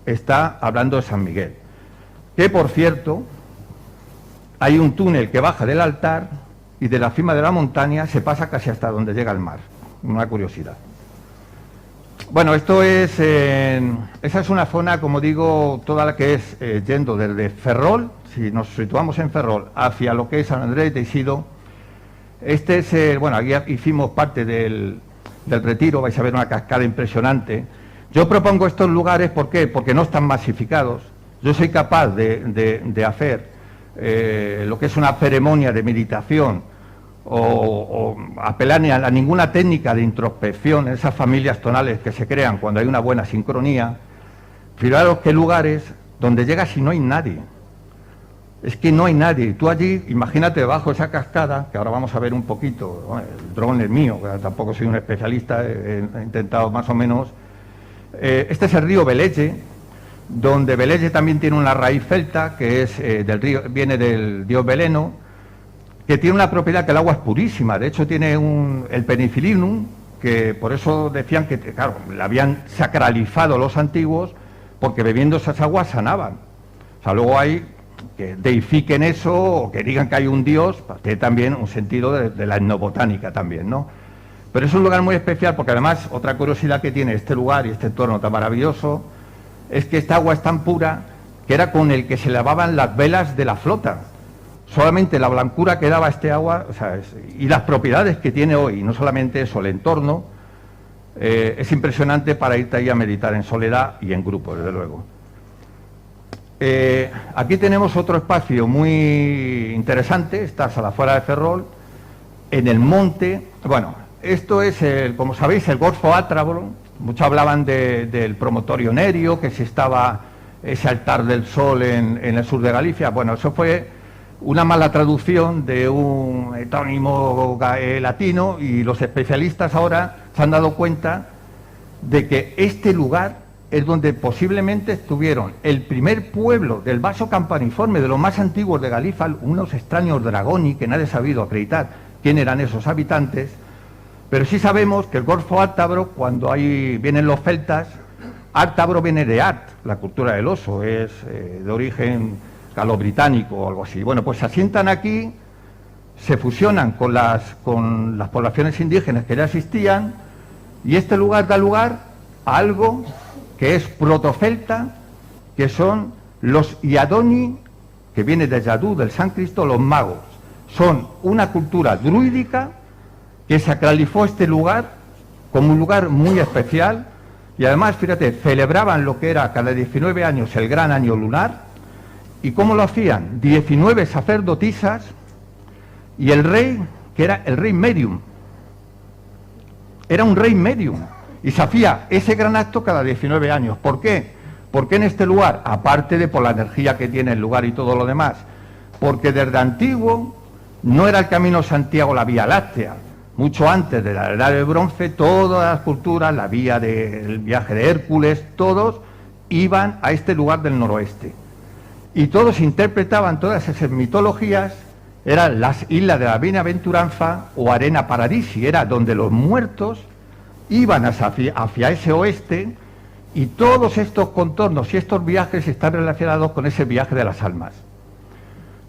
está hablando de San Miguel. Que, por cierto, hay un túnel que baja del altar y de la cima de la montaña se pasa casi hasta donde llega el mar. Una curiosidad. Bueno, esa es una zona, como digo, toda la que es yendo desde Ferrol, si nos situamos en Ferrol, hacia lo que es San Andrés de Teixido. Este es, aquí hicimos parte del retiro, vais a ver una cascada impresionante. Yo propongo estos lugares, ¿por qué? Porque no están masificados, yo soy capaz de hacer lo que es una ceremonia de meditación o apelar a ninguna técnica de introspección en esas familias tonales que se crean cuando hay una buena sincronía, fijaros qué lugares donde llegas y no hay nadie. Es que no hay nadie. Tú allí, imagínate debajo de esa cascada, que ahora vamos a ver un poquito, bueno, el dron es mío, que tampoco soy un especialista, he intentado más o menos. Este es el río Velelle, donde Velelle también tiene una raíz celta, que es del río, viene del dios Veleno, que tiene una propiedad que el agua es purísima. De hecho tiene el penicilinum, que por eso decían que, claro, la habían sacralizado los antiguos, porque bebiendo esas aguas sanaban. O sea, luego hay que deifiquen eso o que digan que hay un dios, pues tiene también un sentido de la etnobotánica también, ¿no? Pero es un lugar muy especial porque además otra curiosidad que tiene este lugar y este entorno tan maravilloso es que esta agua es tan pura que era con el que se lavaban las velas de la flota. Solamente la blancura que daba este agua, o sea, y las propiedades que tiene hoy, no solamente eso, el entorno, es impresionante para irte ahí a meditar en soledad y en grupo, desde luego. Aquí tenemos otro espacio muy interesante, estás a la afuera de Ferrol, en el monte. Bueno, esto es, como sabéis, el Golfo Átravoro. Muchos hablaban del promontorio Nerio, que si estaba ese altar del sol en el sur de Galicia. Bueno, eso fue una mala traducción de un etónimo latino, y los especialistas ahora se han dado cuenta de que este lugar es donde posiblemente estuvieron el primer pueblo del vaso campaniforme, de los más antiguos de Galicia, unos extraños dragoni, que nadie ha sabido acreditar quién eran esos habitantes, pero sí sabemos que el Golfo Átavro, cuando ahí vienen los celtas, Átavro viene de Art, la cultura del oso, es de origen galo-británico o algo así. Bueno, pues se asientan aquí, se fusionan con las poblaciones indígenas que ya existían, y este lugar da lugar a algo que es protocelta, que son los Iadoni, que viene de Yadú, del San Cristo, los magos. Son una cultura druídica que sacralizó este lugar como un lugar muy especial, y además, fíjate, celebraban lo que era cada 19 años el gran año lunar. ¿Y cómo lo hacían? 19 sacerdotisas y el rey, que era el rey medium. Era un rey medium. Y se hacía ese gran acto cada 19 años. ¿Por qué? Porque en este lugar, aparte de por la energía que tiene el lugar y todo lo demás, porque desde antiguo no era el Camino de Santiago la Vía Láctea. Mucho antes de la Edad del Bronce, todas las culturas, la vía del viaje de Hércules, todos iban a este lugar del noroeste. Y todos interpretaban todas esas mitologías, eran las islas de la Bienaventuranza o Arena Paradisi, era donde los muertos iban hacia ese oeste, y todos estos contornos y estos viajes están relacionados con ese viaje de las almas.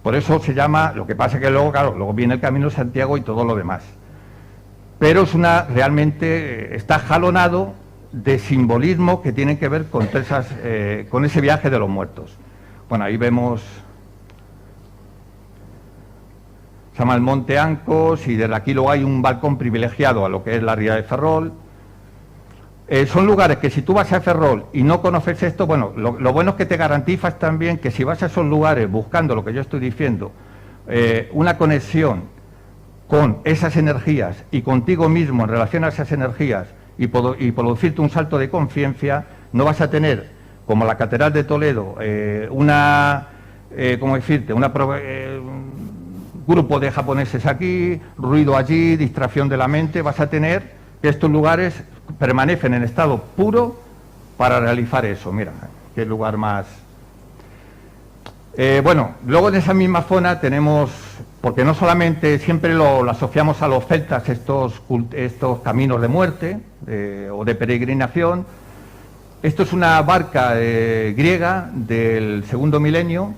Por eso se llama, lo que pasa es que luego, claro, luego viene el Camino de Santiago y todo lo demás. Pero es realmente está jalonado de simbolismo que tienen que ver con ese viaje de los muertos. Bueno, ahí vemos, se llama el Monte Ancos, y desde aquí luego hay un balcón privilegiado a lo que es la ría de Ferrol. Son lugares que si tú vas a Ferrol y no conoces esto, bueno, lo bueno es que te garantizas también que si vas a esos lugares buscando lo que yo estoy diciendo, una conexión con esas energías y contigo mismo en relación a esas energías y producirte un salto de conciencia, no vas a tener, como la Catedral de Toledo, ¿cómo decirte? Un grupo de japoneses aquí, ruido allí, distracción de la mente. Vas a tener que estos lugares permanecen en estado puro para realizar eso. Mira, qué lugar más. Bueno, luego en esa misma zona tenemos, porque no solamente siempre lo asociamos a los celtas, estos caminos de muerte o de peregrinación. Esto es una barca griega del segundo milenio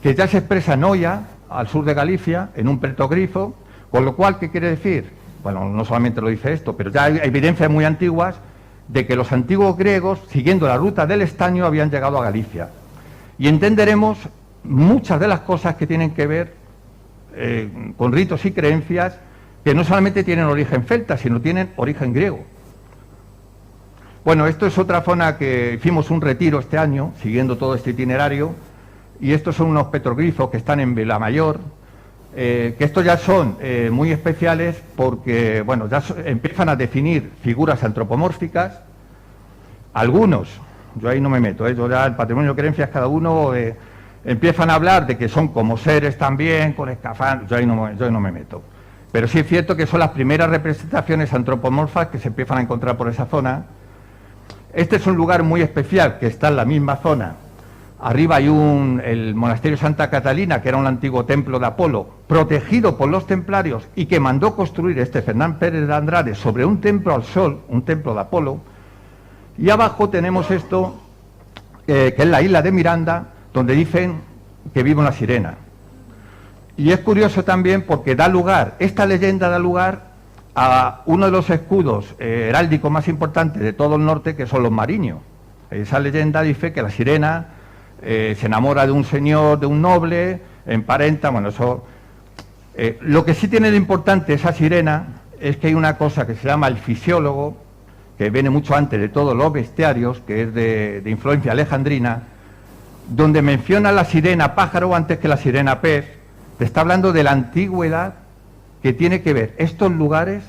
que ya se expresa en Oia, al sur de Galicia, en un petrogrifo, con lo cual, ¿qué quiere decir? Bueno, no solamente lo dice esto, pero ya hay evidencias muy antiguas de que los antiguos griegos, siguiendo la ruta del estaño, habían llegado a Galicia. Y entenderemos muchas de las cosas que tienen que ver con ritos y creencias que no solamente tienen origen celta, sino tienen origen griego. Bueno, esto es otra zona que hicimos un retiro este año, siguiendo todo este itinerario, y estos son unos petroglifos que están en Velamayor, que estos ya son muy especiales porque, bueno, ya empiezan a definir figuras antropomórficas. Algunos, yo ahí no me meto, yo ya el patrimonio de creencias, cada uno empiezan a hablar de que son como seres también, con escafandros, yo ahí no me meto. Pero sí es cierto que son las primeras representaciones antropomorfas que se empiezan a encontrar por esa zona. Este es un lugar muy especial que está en la misma zona. Arriba hay el monasterio Santa Catalina, que era un antiguo templo de Apolo, protegido por los templarios y que mandó construir este Fernán Pérez de Andrade sobre un templo al sol, un templo de Apolo. Y abajo tenemos esto, que es la isla de Miranda, donde dicen que vive una sirena. Y es curioso también porque esta leyenda da lugar a uno de los escudos heráldicos más importantes de todo el norte, que son los mariños. Esa leyenda dice que la sirena se enamora de un señor, de un noble, emparenta, bueno, eso... lo que sí tiene de importante esa sirena es que hay una cosa que se llama el fisiólogo, que viene mucho antes de todos los bestiarios, que es de influencia alejandrina, donde menciona la sirena pájaro antes que la sirena pez. Te está hablando de la antigüedad que tiene que ver. Estos lugares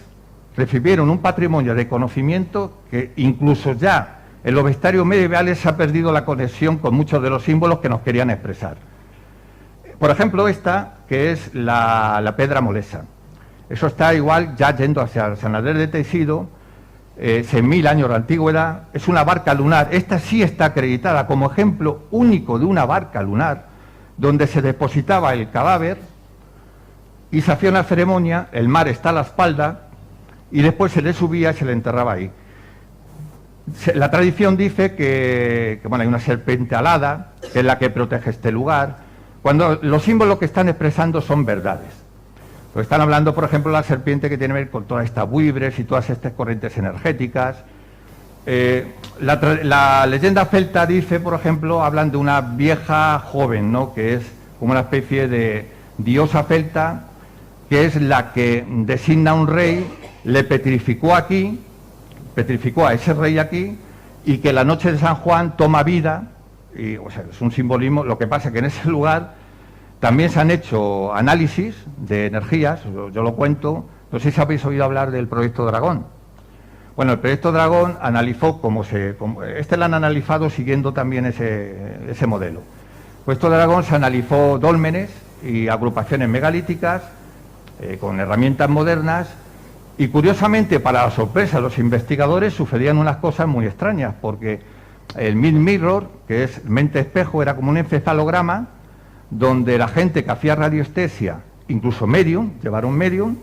recibieron un patrimonio de conocimiento que incluso ya en los bestiarios medievales se ha perdido la conexión con muchos de los símbolos que nos querían expresar. Por ejemplo, esta, que es la Pedra Molesa. Eso está igual ya yendo hacia San Andrés de Teixido, 6.000 años de antigüedad. Es una barca lunar. Esta sí está acreditada como ejemplo único de una barca lunar, donde se depositaba el cadáver y se hacía una ceremonia, el mar está a la espalda, y después se le subía y se le enterraba ahí. La tradición dice que bueno, hay una serpiente alada, que es la que protege este lugar, cuando los símbolos que están expresando son verdades. Pues están hablando, por ejemplo, de la serpiente que tiene que ver con todas estas buibres y todas estas corrientes energéticas. La leyenda celta dice, por ejemplo, hablan de una vieja joven, ¿no?, que es como una especie de diosa celta, que es la que designa a un rey, le petrificó aquí, petrificó a ese rey aquí, y que la noche de San Juan toma vida, y, o sea, es un simbolismo. Lo que pasa es que en ese lugar también se han hecho análisis de energías, yo lo cuento, no sé si habéis oído hablar del proyecto Dragón. Bueno, el proyecto Dragón analizó este lo han analizado siguiendo también ese modelo. El proyecto Dragón se analizó dólmenes y agrupaciones megalíticas con herramientas modernas. Y curiosamente, para la sorpresa de los investigadores, sucedían unas cosas muy extrañas, porque el Mirror, que es mente espejo, era como un encefalograma donde la gente que hacía radiestesia, incluso medium, llevaron medium,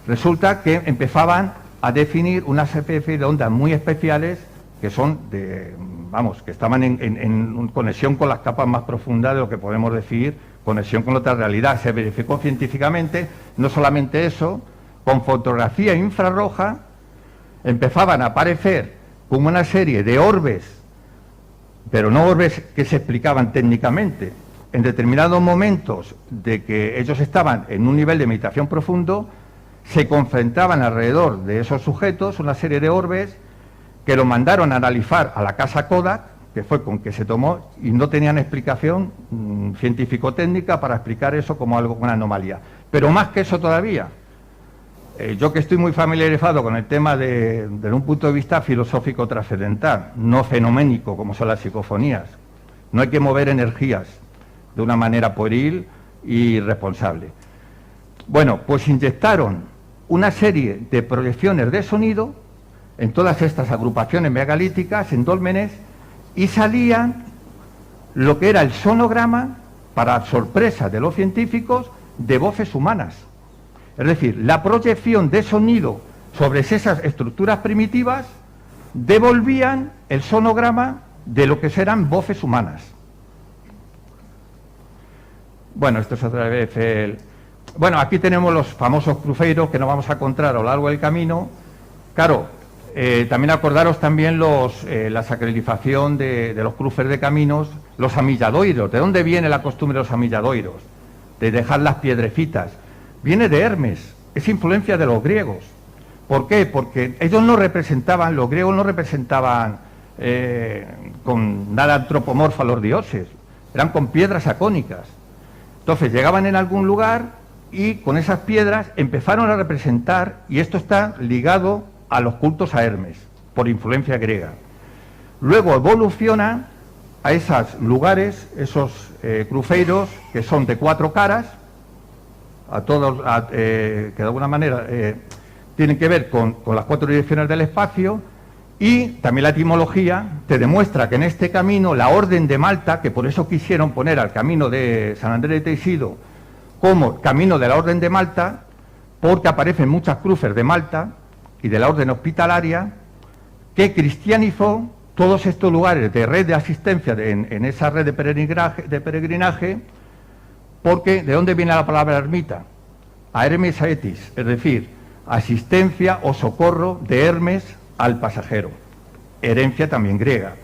resulta que empezaban a definir unas especie de ondas muy especiales que son que estaban en conexión con las capas más profundas de lo que podemos decir conexión con otra realidad. Se verificó científicamente, no solamente eso, con fotografía infrarroja empezaban a aparecer como una serie de orbes, pero no orbes que se explicaban técnicamente. En determinados momentos de que ellos estaban en un nivel de meditación profundo, se concentraban alrededor de esos sujetos una serie de orbes que lo mandaron a analizar a la casa Kodak, que fue con que se tomó, y no tenían explicación científico-técnica para explicar eso como algo, una anomalía. Pero más que eso todavía, yo que estoy muy familiarizado con el tema desde un punto de vista filosófico trascendental, no fenoménico como son las psicofonías, no hay que mover energías de una manera pueril y irresponsable. Bueno, pues inyectaron una serie de proyecciones de sonido en todas estas agrupaciones megalíticas, en dólmenes, y salían lo que era el sonograma, para sorpresa de los científicos, de voces humanas. Es decir, la proyección de sonido sobre esas estructuras primitivas devolvían el sonograma de lo que serán voces humanas. Bueno, esto es otra vez Bueno, aquí tenemos los famosos cruceiros que nos vamos a encontrar a lo largo del camino. Claro, también acordaros también la sacralización de los cruces de caminos, los amilladoiros. ¿De dónde viene la costumbre de los amilladoiros? De dejar las piedrecitas. Viene de Hermes, es influencia de los griegos, ¿Por qué? Porque ellos no representaban, los griegos no representaban con nada antropomorfo a los dioses, eran con piedras acónicas. Entonces llegaban en algún lugar y con esas piedras empezaron a representar, y esto está ligado a los cultos a Hermes, por influencia griega. Luego evoluciona a esos lugares, esos cruceiros, que son de 4 caras, a todos, que de alguna manera tienen que ver con las 4 direcciones del espacio, y también la etimología te demuestra que en este camino la Orden de Malta, que por eso quisieron poner al camino de San Andrés de Teixido como camino de la Orden de Malta, porque aparecen muchas cruces de Malta y de la Orden Hospitalaria, que cristianizó todos estos lugares de red de asistencia en esa red de peregrinaje, porque ¿de dónde viene la palabra ermita? A Hermes Aetis, es decir, asistencia o socorro de Hermes al pasajero, herencia también griega.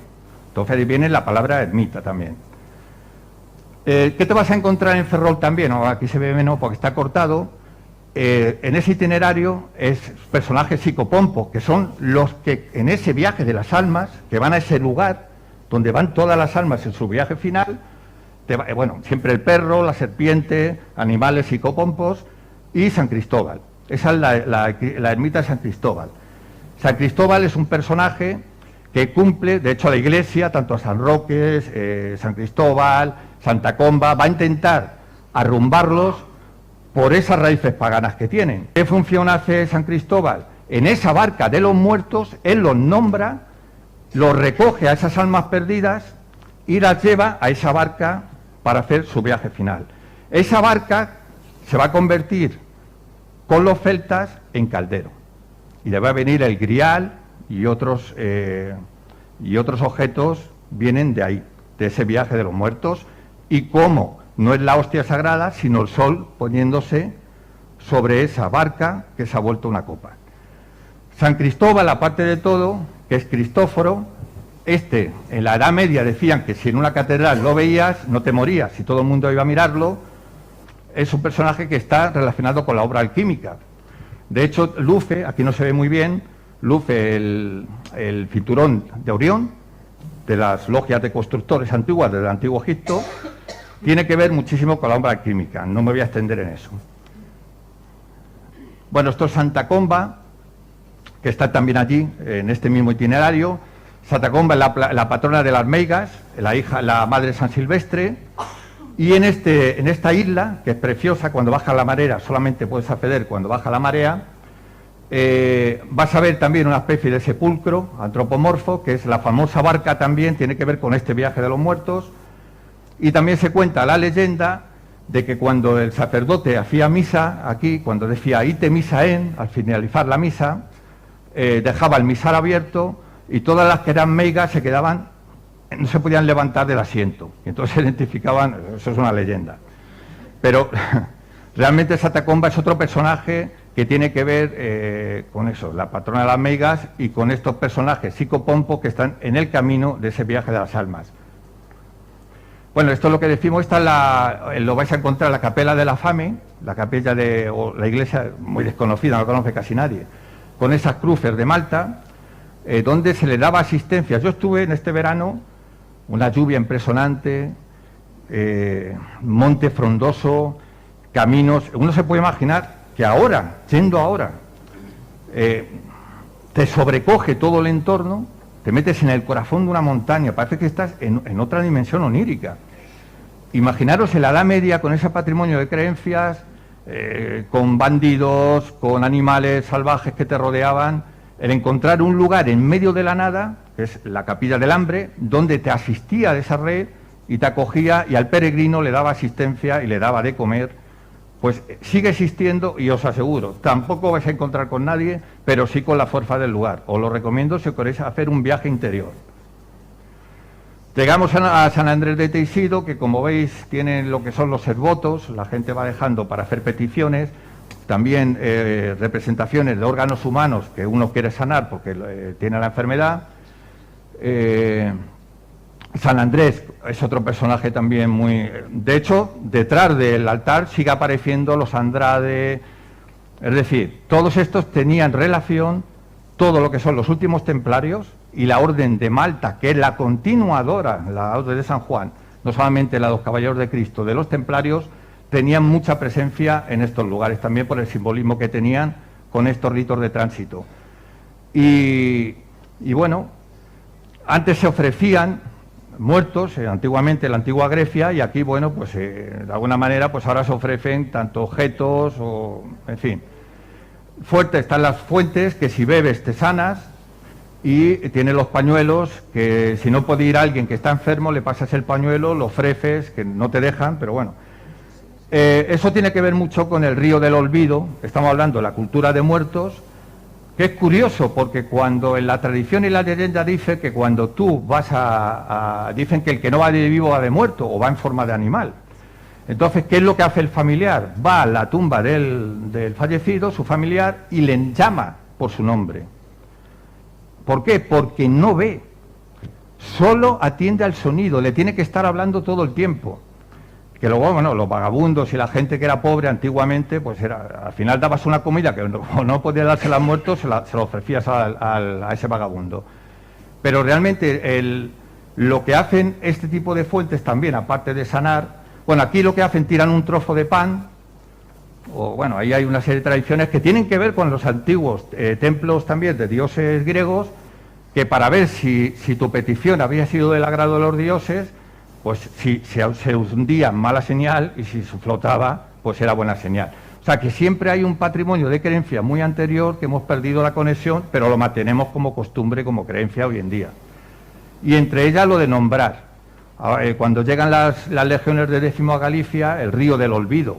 Entonces ahí viene la palabra ermita también. ¿Qué te vas a encontrar en Ferrol también? Aquí se ve menos porque está cortado. En ese itinerario es personajes psicopompos, que son los que en ese viaje de las almas, que van a ese lugar donde van todas las almas en su viaje final, bueno, siempre el perro, la serpiente, animales psicopompos y San Cristóbal. Esa es la ermita de San Cristóbal. San Cristóbal es un personaje que cumple, de hecho la Iglesia, tanto a San Roque, San Cristóbal, Santa Comba, va a intentar arrumbarlos por esas raíces paganas que tienen. ¿Qué función hace San Cristóbal? En esa barca de los muertos, él los nombra, los recoge a esas almas perdidas y las lleva a esa barca para hacer su viaje final. Esa barca se va a convertir con los celtas en caldero. Y le va a venir el grial y otros objetos vienen de ahí, de ese viaje de los muertos, y cómo no es la hostia sagrada, sino el sol poniéndose sobre esa barca que se ha vuelto una copa. San Cristóbal, aparte de todo, que es Cristóforo, en la Edad Media decían que si en una catedral lo veías, no te morías, si todo el mundo iba a mirarlo. Es un personaje que está relacionado con la obra alquímica. De hecho, Luce, aquí no se ve muy bien, Luce, el cinturón de Orión, de las logias de constructores antiguas del Antiguo Egipto, tiene que ver muchísimo con la obra alquímica. No me voy a extender en eso. Bueno, esto es Santa Comba, que está también allí, en este mismo itinerario. Santa Comba es la patrona de las meigas, la madre de San Silvestre. Y en esta isla, que es preciosa, cuando baja la marea, solamente puedes acceder cuando baja la marea, vas a ver también una especie de sepulcro antropomorfo, que es la famosa barca también, tiene que ver con este viaje de los muertos. Y también se cuenta la leyenda de que cuando el sacerdote hacía misa aquí, cuando decía ite misa en, al finalizar la misa, dejaba el misal abierto y todas las que eran meigas se quedaban, no se podían levantar del asiento. Y entonces se identificaban, eso es una leyenda. Pero realmente Santa Comba es otro personaje que tiene que ver con eso, la patrona de las meigas, y con estos personajes psicopompos que están en el camino de ese viaje de las almas. Bueno, esto es lo que decimos, lo vais a encontrar en la Capella de la Fame, la capilla o la iglesia muy desconocida, no la conoce casi nadie, con esas cruces de Malta, donde se le daba asistencia. Yo estuve en este verano, una lluvia impresionante, monte frondoso, caminos. Uno se puede imaginar que ahora, yendo ahora, te sobrecoge todo el entorno, te metes en el corazón de una montaña, parece que estás en otra dimensión onírica. Imaginaros en la Edad Media con ese patrimonio de creencias, con bandidos, con animales salvajes que te rodeaban, el encontrar un lugar en medio de la nada, que es la Capilla del Hambre, donde te asistía de esa red y te acogía, y al peregrino le daba asistencia y le daba de comer. Pues sigue existiendo, y os aseguro, tampoco vais a encontrar con nadie, pero sí con la fuerza del lugar. Os lo recomiendo si queréis hacer un viaje interior. Llegamos a San Andrés de Teixido, que como veis tienen lo que son los servotos, la gente va dejando para hacer peticiones, también representaciones de órganos humanos que uno quiere sanar porque tiene la enfermedad. San Andrés es otro personaje también muy... De hecho, detrás del altar sigue apareciendo los Andrade, Es decir, todos estos tenían relación, todo lo que son los últimos templarios y la Orden de Malta, que es la continuadora, la Orden de San Juan, no solamente la de los Caballeros de Cristo, de los templarios, tenían mucha presencia en estos lugares, también por el simbolismo que tenían con estos ritos de tránsito. Y bueno, antes se ofrecían muertos, antiguamente en la antigua Grecia, y aquí, bueno, pues de alguna manera, pues ahora se ofrecen tanto objetos o, en fin. Fuerte están las fuentes, que si bebes te sanas, y tiene los pañuelos, que si no puede ir alguien que está enfermo, le pasas el pañuelo, lo ofreces, que no te dejan, pero bueno. Eso tiene que ver mucho con el río del olvido, estamos hablando de la cultura de muertos, que es curioso, porque cuando en la tradición y la leyenda dice que cuando tú vas dicen que el que no va de vivo va de muerto, o va en forma de animal. Entonces, ¿qué es lo que hace el familiar? Va a la tumba del fallecido, su familiar, y le llama por su nombre. ¿Por qué? Porque no ve, solo atiende al sonido, le tiene que estar hablando todo el tiempo. Que luego, bueno, los vagabundos y la gente que era pobre antiguamente, pues al final dabas una comida que no podía dársela al muerto, se lo ofrecías a ese vagabundo. Pero realmente lo que hacen este tipo de fuentes también, aparte de sanar, bueno, aquí lo que hacen, tiran un trozo de pan, o bueno, ahí hay una serie de tradiciones que tienen que ver con los antiguos templos también de dioses griegos, que para ver si tu petición había sido del agrado de los dioses, pues si se hundía, mala señal, y si se flotaba, pues era buena señal. O sea que siempre hay un patrimonio de creencia muy anterior que hemos perdido la conexión, pero lo mantenemos como costumbre, como creencia hoy en día. Y entre ellas lo de nombrar. Cuando llegan las legiones de Décimo a Galicia, el río del olvido.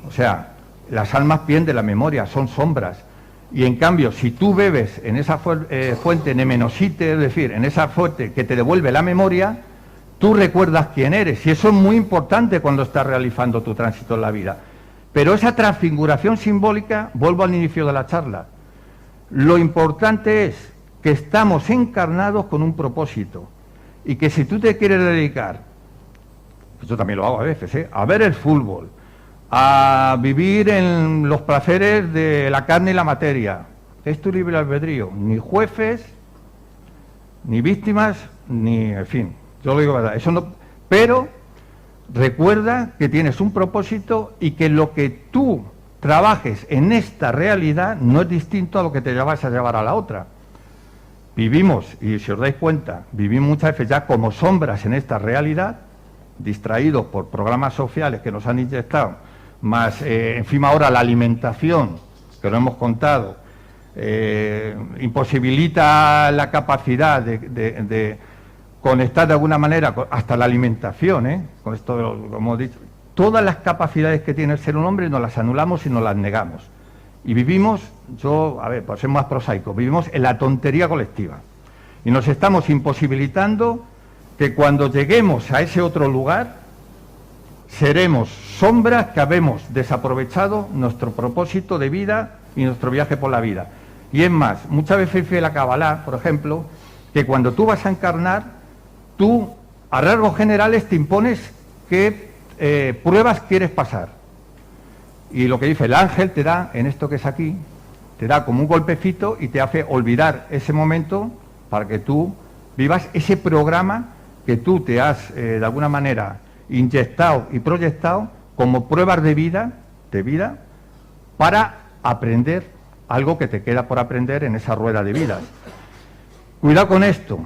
O sea, las almas pierden la memoria, son sombras. Y en cambio, si tú bebes en esa fuente nemenosite, es decir, en esa fuente que te devuelve la memoria, tú recuerdas quién eres, y eso es muy importante cuando estás realizando tu tránsito en la vida. Pero esa transfiguración simbólica, vuelvo al inicio de la charla, lo importante es que estamos encarnados con un propósito, y que si tú te quieres dedicar, yo también lo hago a veces, a ver el fútbol, a vivir en los placeres de la carne y la materia, es tu libre albedrío, ni jueces, ni víctimas, ni, en fin. Yo lo digo verdad, eso no, pero recuerda que tienes un propósito y que lo que tú trabajes en esta realidad no es distinto a lo que te vas a llevar a la otra. Vivimos, y si os dais cuenta, vivimos muchas veces ya como sombras en esta realidad, distraídos por programas sociales que nos han inyectado, más encima ahora la alimentación, que lo hemos contado, imposibilita la capacidad de conectar de alguna manera hasta la alimentación, con esto lo hemos dicho. Todas las capacidades que tiene el ser un hombre nos las anulamos y nos las negamos. Y vivimos, por ser más prosaico, vivimos en la tontería colectiva. Y nos estamos imposibilitando que cuando lleguemos a ese otro lugar, seremos sombras que habemos desaprovechado nuestro propósito de vida y nuestro viaje por la vida. Y es más, muchas veces dice la Kabbalah, por ejemplo, que cuando tú vas a encarnar, tú, a rasgos generales, te impones qué pruebas quieres pasar. Y lo que dice el ángel te da, en esto que es aquí, te da como un golpecito y te hace olvidar ese momento para que tú vivas ese programa que tú te has, de alguna manera, inyectado y proyectado como pruebas de vida, para aprender algo que te queda por aprender en esa rueda de vida. Cuidado con esto,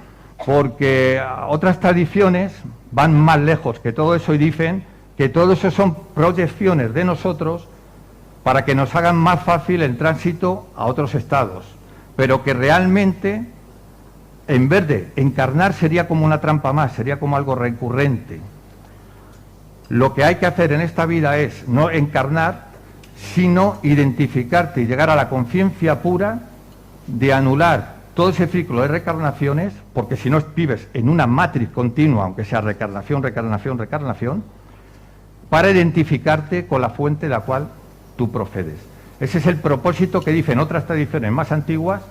porque otras tradiciones van más lejos que todo eso y dicen que todo eso son proyecciones de nosotros para que nos hagan más fácil el tránsito a otros estados, pero que realmente, en vez de encarnar, sería como una trampa más, sería como algo recurrente. Lo que hay que hacer en esta vida es no encarnar, sino identificarte y llegar a la conciencia pura de anular todo ese ciclo de reencarnaciones, porque si no vives en una matriz continua, aunque sea reencarnación, reencarnación, reencarnación, para identificarte con la fuente de la cual tú procedes. Ese es el propósito que dicen otras tradiciones más antiguas,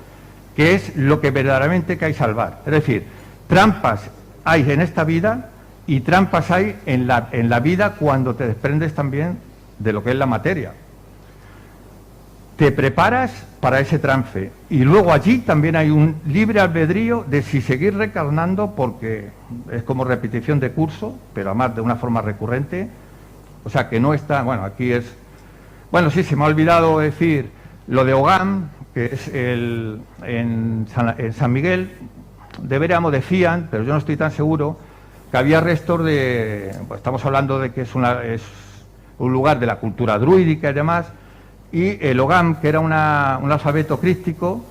que es lo que verdaderamente hay que salvar. Es decir, trampas hay en esta vida y trampas hay en la vida cuando te desprendes también de lo que es la materia. te preparas para ese trance. Y luego allí también hay un libre albedrío de si seguir reencarnando, porque es como repetición de curso, pero además de una forma recurrente. O sea, que no está... Bueno, aquí es... Bueno, sí, se me ha olvidado decir lo de Ogam, que es en San Miguel de Beramo decían, pero yo no estoy tan seguro, que había restos de... Pues estamos hablando de que es un lugar de la cultura druídica y demás, y el Ogam, que era un alfabeto críptico,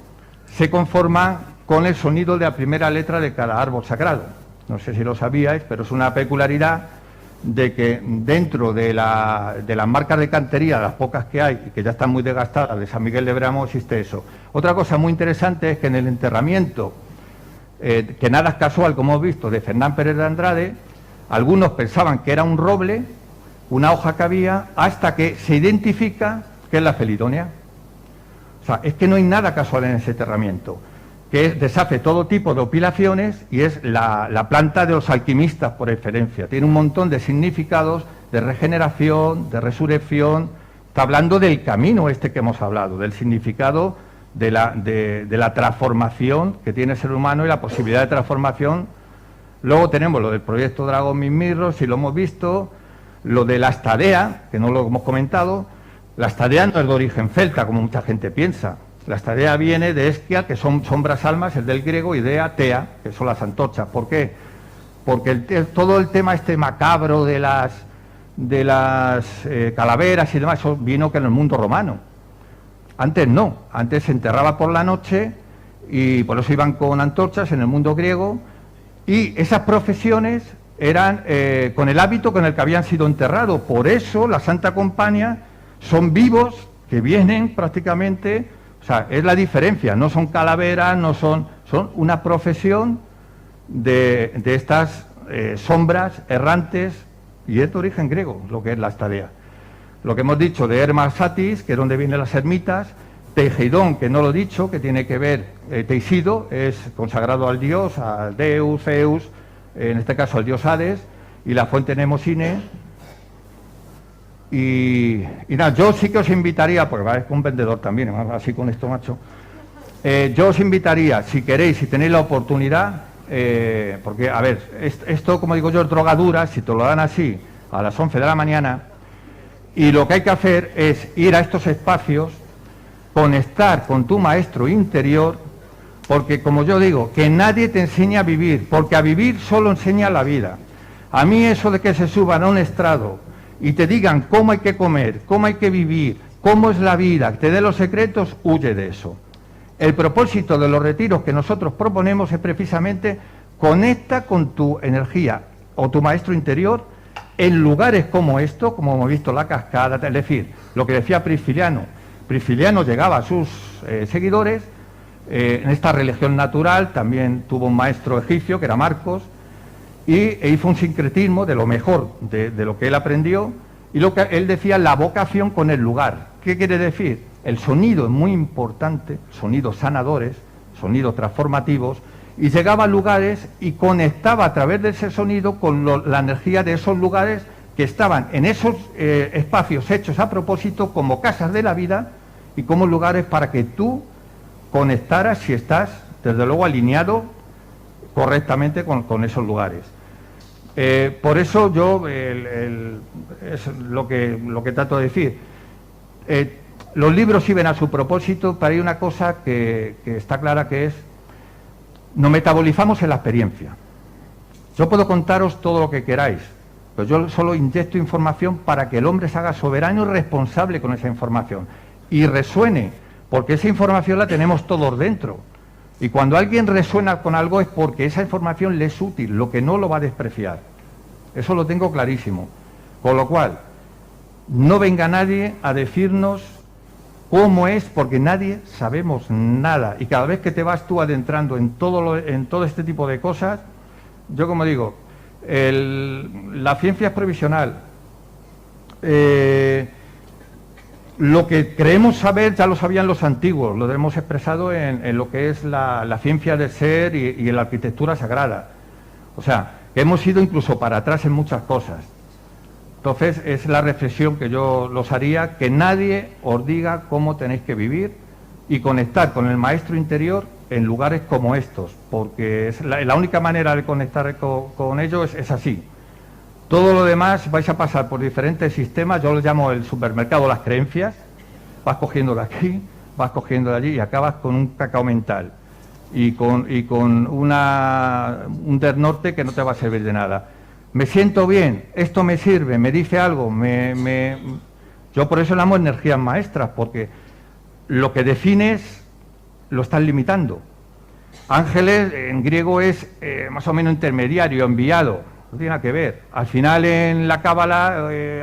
se conforma con el sonido de la primera letra de cada árbol sagrado. No sé si lo sabíais, pero es una peculiaridad de que dentro de las marcas de cantería, las pocas que hay, y que ya están muy desgastadas, de San Miguel de Beramo, existe eso. Otra cosa muy interesante es que en el enterramiento, que nada es casual, como hemos visto, de Fernán Pérez de Andrade, algunos pensaban que era un roble, una hoja que había, hasta que se identifica que es la Felidonia. O sea, es que no hay nada casual en ese enterramiento, que deshace todo tipo de opilaciones y es la planta de los alquimistas por excelencia. Tiene un montón de significados de regeneración, de resurrección. Está hablando del camino este que hemos hablado, del significado de la transformación que tiene el ser humano y la posibilidad de transformación. Luego tenemos lo del proyecto Dragón Mirror, si lo hemos visto, lo de la Astadea, que no lo hemos comentado. La Astadea no es de origen celta, como mucha gente piensa. La Astadea viene de Esquia, que son sombras almas, el del griego, y de Tea, que son las antorchas. ¿Por qué? Porque todo el tema este macabro de las calaveras y demás, eso vino que en el mundo romano. Antes no, antes se enterraba por la noche y por eso iban con antorchas en el mundo griego, y esas profesiones eran con el hábito con el que habían sido enterrados. Por eso la Santa Compañía son vivos que vienen prácticamente, o sea, es la diferencia, no son calaveras, son una profesión de estas sombras errantes, y es de origen griego, lo que es la Astadea. Lo que hemos dicho de Hermas Satis, que es donde vienen las ermitas, Tejeidón, que no lo he dicho, que tiene que ver, Teisido, es consagrado al dios, al Deus, Zeus, en este caso al dios Hades, y la fuente Nemosine. Y nada, yo sí que os invitaría, porque es un vendedor también, así con esto, macho, yo os invitaría, si queréis, si tenéis la oportunidad, porque, a ver, esto, como digo yo, es drogadura, si te lo dan así, a las 11 de la mañana, y lo que hay que hacer es ir a estos espacios, conectar con tu maestro interior, porque, como yo digo, que nadie te enseña a vivir, porque a vivir solo enseña la vida. A mí eso de que se suban a un estrado y te digan cómo hay que comer, cómo hay que vivir, cómo es la vida, que te dé los secretos, huye de eso. El propósito de los retiros que nosotros proponemos es precisamente conecta con tu energía o tu maestro interior en lugares como esto, como hemos visto la cascada, es decir, lo que decía Prisciliano. Prisciliano llegaba a sus seguidores en esta religión natural, también tuvo un maestro egipcio que era Marcos, e hizo un sincretismo de lo mejor de lo que él aprendió, y lo que él decía, la vocación con el lugar. ¿Qué quiere decir? El sonido es muy importante, sonidos sanadores, sonidos transformativos, y llegaba a lugares y conectaba a través de ese sonido con la energía de esos lugares que estaban en esos espacios hechos a propósito como casas de la vida y como lugares para que tú conectaras, si estás, desde luego, alineado correctamente con esos lugares. Por eso yo es lo que trato de decir. Los libros sirven a su propósito, pero hay una cosa que está clara, que es nos metabolizamos en la experiencia. Yo puedo contaros todo lo que queráis, pero yo solo inyecto información para que el hombre se haga soberano y responsable con esa información y resuene, porque esa información la tenemos todos dentro. Y cuando alguien resuena con algo es porque esa información le es útil, lo que no lo va a despreciar. Eso lo tengo clarísimo. Con lo cual, no venga nadie a decirnos cómo es, porque nadie sabemos nada. Y cada vez que te vas tú adentrando en todo este tipo de cosas, yo como digo, la ciencia es provisional. Lo que creemos saber ya lo sabían los antiguos, lo hemos expresado en lo que es la ciencia del ser y en la arquitectura sagrada. O sea, que hemos ido incluso para atrás en muchas cosas. Entonces es la reflexión que yo los haría, que nadie os diga cómo tenéis que vivir y conectar con el maestro interior en lugares como estos, porque es la única manera de conectar con ellos es así. Todo lo demás vais a pasar por diferentes sistemas, yo lo llamo el supermercado de las creencias, vas cogiendo de aquí, vas cogiendo de allí y acabas con un cacao mental y con un desnorte que no te va a servir de nada. Me siento bien, esto me sirve, me dice algo, yo por eso llamo energías maestras, porque lo que defines lo estás limitando. Ángeles en griego es más o menos intermediario, enviado, no tiene nada que ver. Al final en la cábala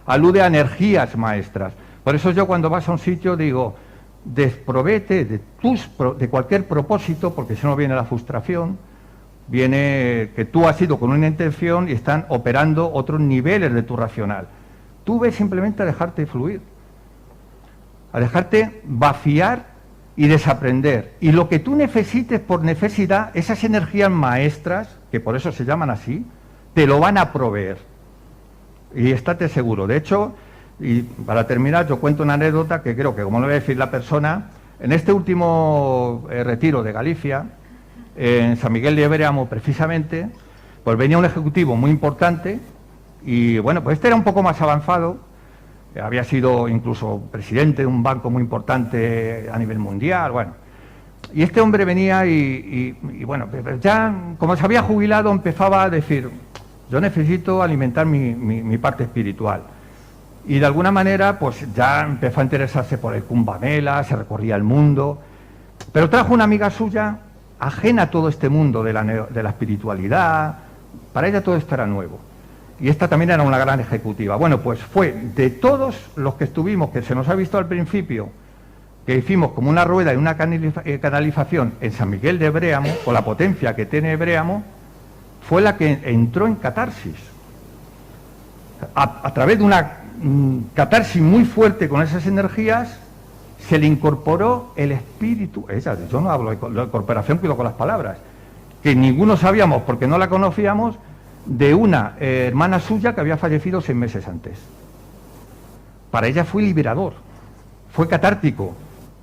alude a energías maestras. Por eso yo cuando vas a un sitio digo, desprovete de cualquier propósito, porque si no viene la frustración, viene que tú has ido con una intención y están operando otros niveles de tu racional. Tú ves simplemente a dejarte fluir, a dejarte vaciar y desaprender. Y lo que tú necesites por necesidad, esas energías maestras, que por eso se llaman así, te lo van a proveer. Y estate seguro. De hecho, y para terminar, yo cuento una anécdota que creo que, como lo voy a decir la persona, en este último retiro de Galicia, en San Miguel de Bréamo precisamente, pues venía un ejecutivo muy importante y bueno, pues este era un poco más avanzado, había sido incluso presidente de un banco muy importante a nivel mundial, bueno. Y este hombre venía y bueno, ya como se había jubilado empezaba a decir, yo necesito alimentar mi parte espiritual. Y de alguna manera pues ya empezó a interesarse por el Kumbamela, se recorría el mundo, pero trajo una amiga suya ajena a todo este mundo de la espiritualidad, para ella todo esto era nuevo. Y esta también era una gran ejecutiva. Bueno, pues fue de todos los que estuvimos, que se nos ha visto al principio, que hicimos como una rueda y una canalización en San Miguel de Bréamo, con la potencia que tiene Bréamo, fue la que entró en catarsis. A través de una catarsis muy fuerte con esas energías, se le incorporó el espíritu, yo no hablo de la incorporación, cuido con las palabras, que ninguno sabíamos porque no la conocíamos, de una hermana suya que había fallecido 6 meses antes. Para ella fue liberador, fue catártico,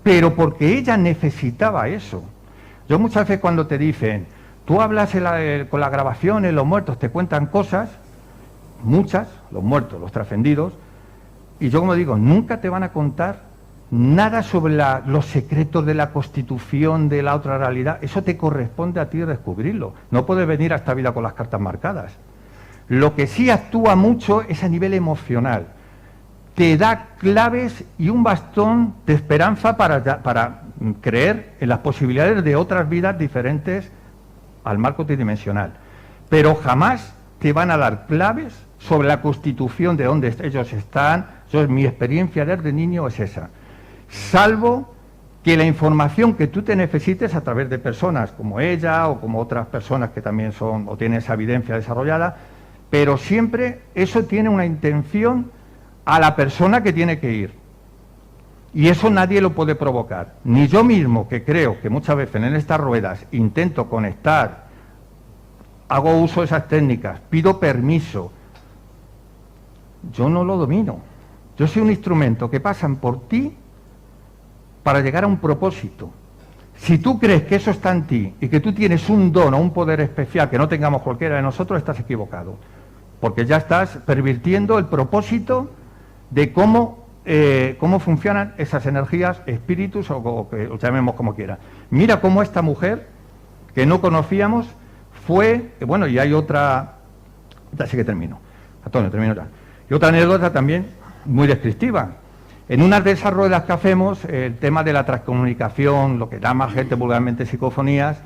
pero porque ella necesitaba eso. Yo muchas veces cuando te dicen, tú hablas con la grabación, los muertos te cuentan cosas, muchas, los muertos, los trascendidos, y yo como digo, nunca te van a contar nada sobre los secretos de la constitución de la otra realidad. Eso te corresponde a ti descubrirlo. No puedes venir a esta vida con las cartas marcadas. Lo que sí actúa mucho es a nivel emocional. Te da claves y un bastón de esperanza para creer en las posibilidades de otras vidas diferentes al marco tridimensional. Pero jamás te van a dar claves sobre la constitución de donde ellos están. Mi experiencia desde niño es esa. Salvo que la información que tú te necesites a través de personas como ella o como otras personas que también son o tienen esa evidencia desarrollada, pero siempre eso tiene una intención a la persona que tiene que ir. Y eso nadie lo puede provocar. Ni yo mismo, que creo que muchas veces en estas ruedas intento conectar, hago uso de esas técnicas, pido permiso, yo no lo domino. Yo soy un instrumento que pasan por ti para llegar a un propósito. Si tú crees que eso está en ti y que tú tienes un don o un poder especial que no tengamos cualquiera de nosotros, estás equivocado. Porque ya estás pervirtiendo el propósito de cómo funcionan esas energías, espíritus o que lo llamemos como quiera. Mira cómo esta mujer, que no conocíamos, fue... Bueno, y hay otra... Ya sí que termino. Antonio, termino ya. Y otra anécdota también muy descriptiva. En una de esas ruedas que hacemos, el tema de la transcomunicación, lo que llama gente vulgarmente psicofonías,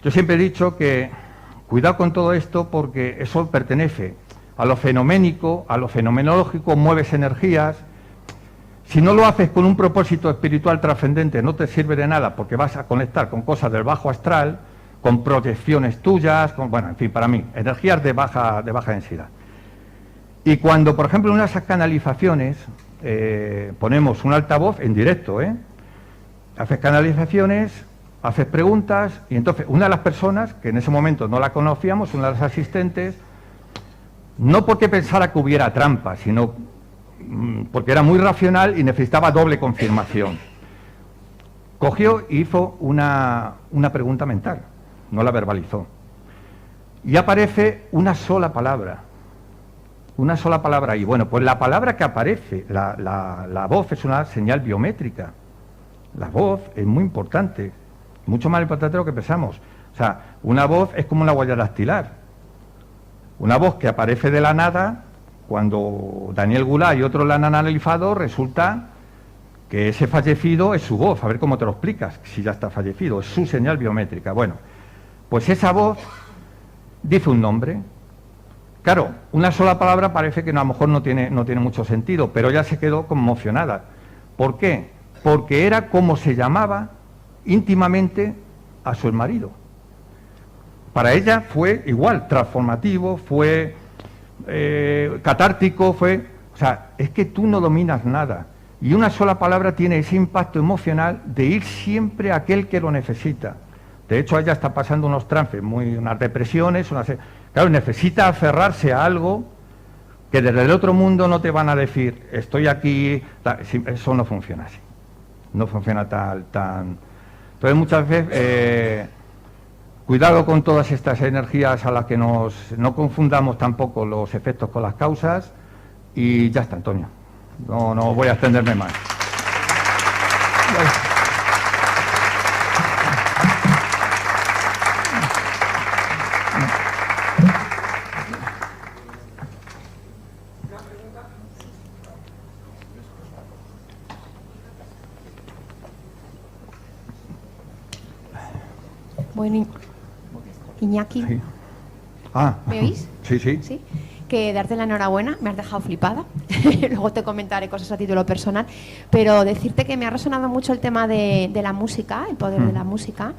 yo siempre he dicho que cuidado con todo esto porque eso pertenece a lo fenoménico, a lo fenomenológico, mueves energías. Si no lo haces con un propósito espiritual trascendente no te sirve de nada porque vas a conectar con cosas del bajo astral, con proyecciones tuyas, bueno, en fin, para mí, energías de baja densidad. Y cuando, por ejemplo, en una de esas canalizaciones ponemos un altavoz en directo, haces canalizaciones, haces preguntas, y entonces una de las personas, que en ese momento no la conocíamos, una de las asistentes, no porque pensara que hubiera trampa, sino porque era muy racional y necesitaba doble confirmación. Cogió y hizo una pregunta mental, no la verbalizó. Y aparece una sola palabra. Una sola palabra ahí. Bueno, pues la palabra que aparece, la voz, es una señal biométrica. La voz es muy importante, mucho más importante de lo que pensamos. O sea, una voz es como una huella dactilar. Una voz que aparece de la nada, cuando Daniel Goulart y otros la han analizado, resulta que ese fallecido es su voz. A ver cómo te lo explicas, si ya está fallecido, es su señal biométrica. Bueno, pues esa voz dice un nombre. Claro, una sola palabra parece que a lo mejor no tiene mucho sentido, pero ella se quedó conmocionada. ¿Por qué? Porque era como se llamaba íntimamente a su marido. Para ella fue igual, transformativo, fue catártico, fue... O sea, es que tú no dominas nada. Y una sola palabra tiene ese impacto emocional de ir siempre a aquel que lo necesita. De hecho, ella está pasando unos trances, unas depresiones, claro, necesita aferrarse a algo que desde el otro mundo no te van a decir, estoy aquí, eso no funciona así. No funciona tan... Entonces, muchas veces, cuidado con todas estas energías a las que no confundamos tampoco los efectos con las causas, y ya está, Antonio. No voy a extenderme más. Bueno, Iñaki, Sí. ¿me oís? Sí. Sí. Que darte la enhorabuena, me has dejado flipada. Luego te comentaré cosas a título personal, pero decirte que me ha resonado mucho el tema de la música, el poder de la música.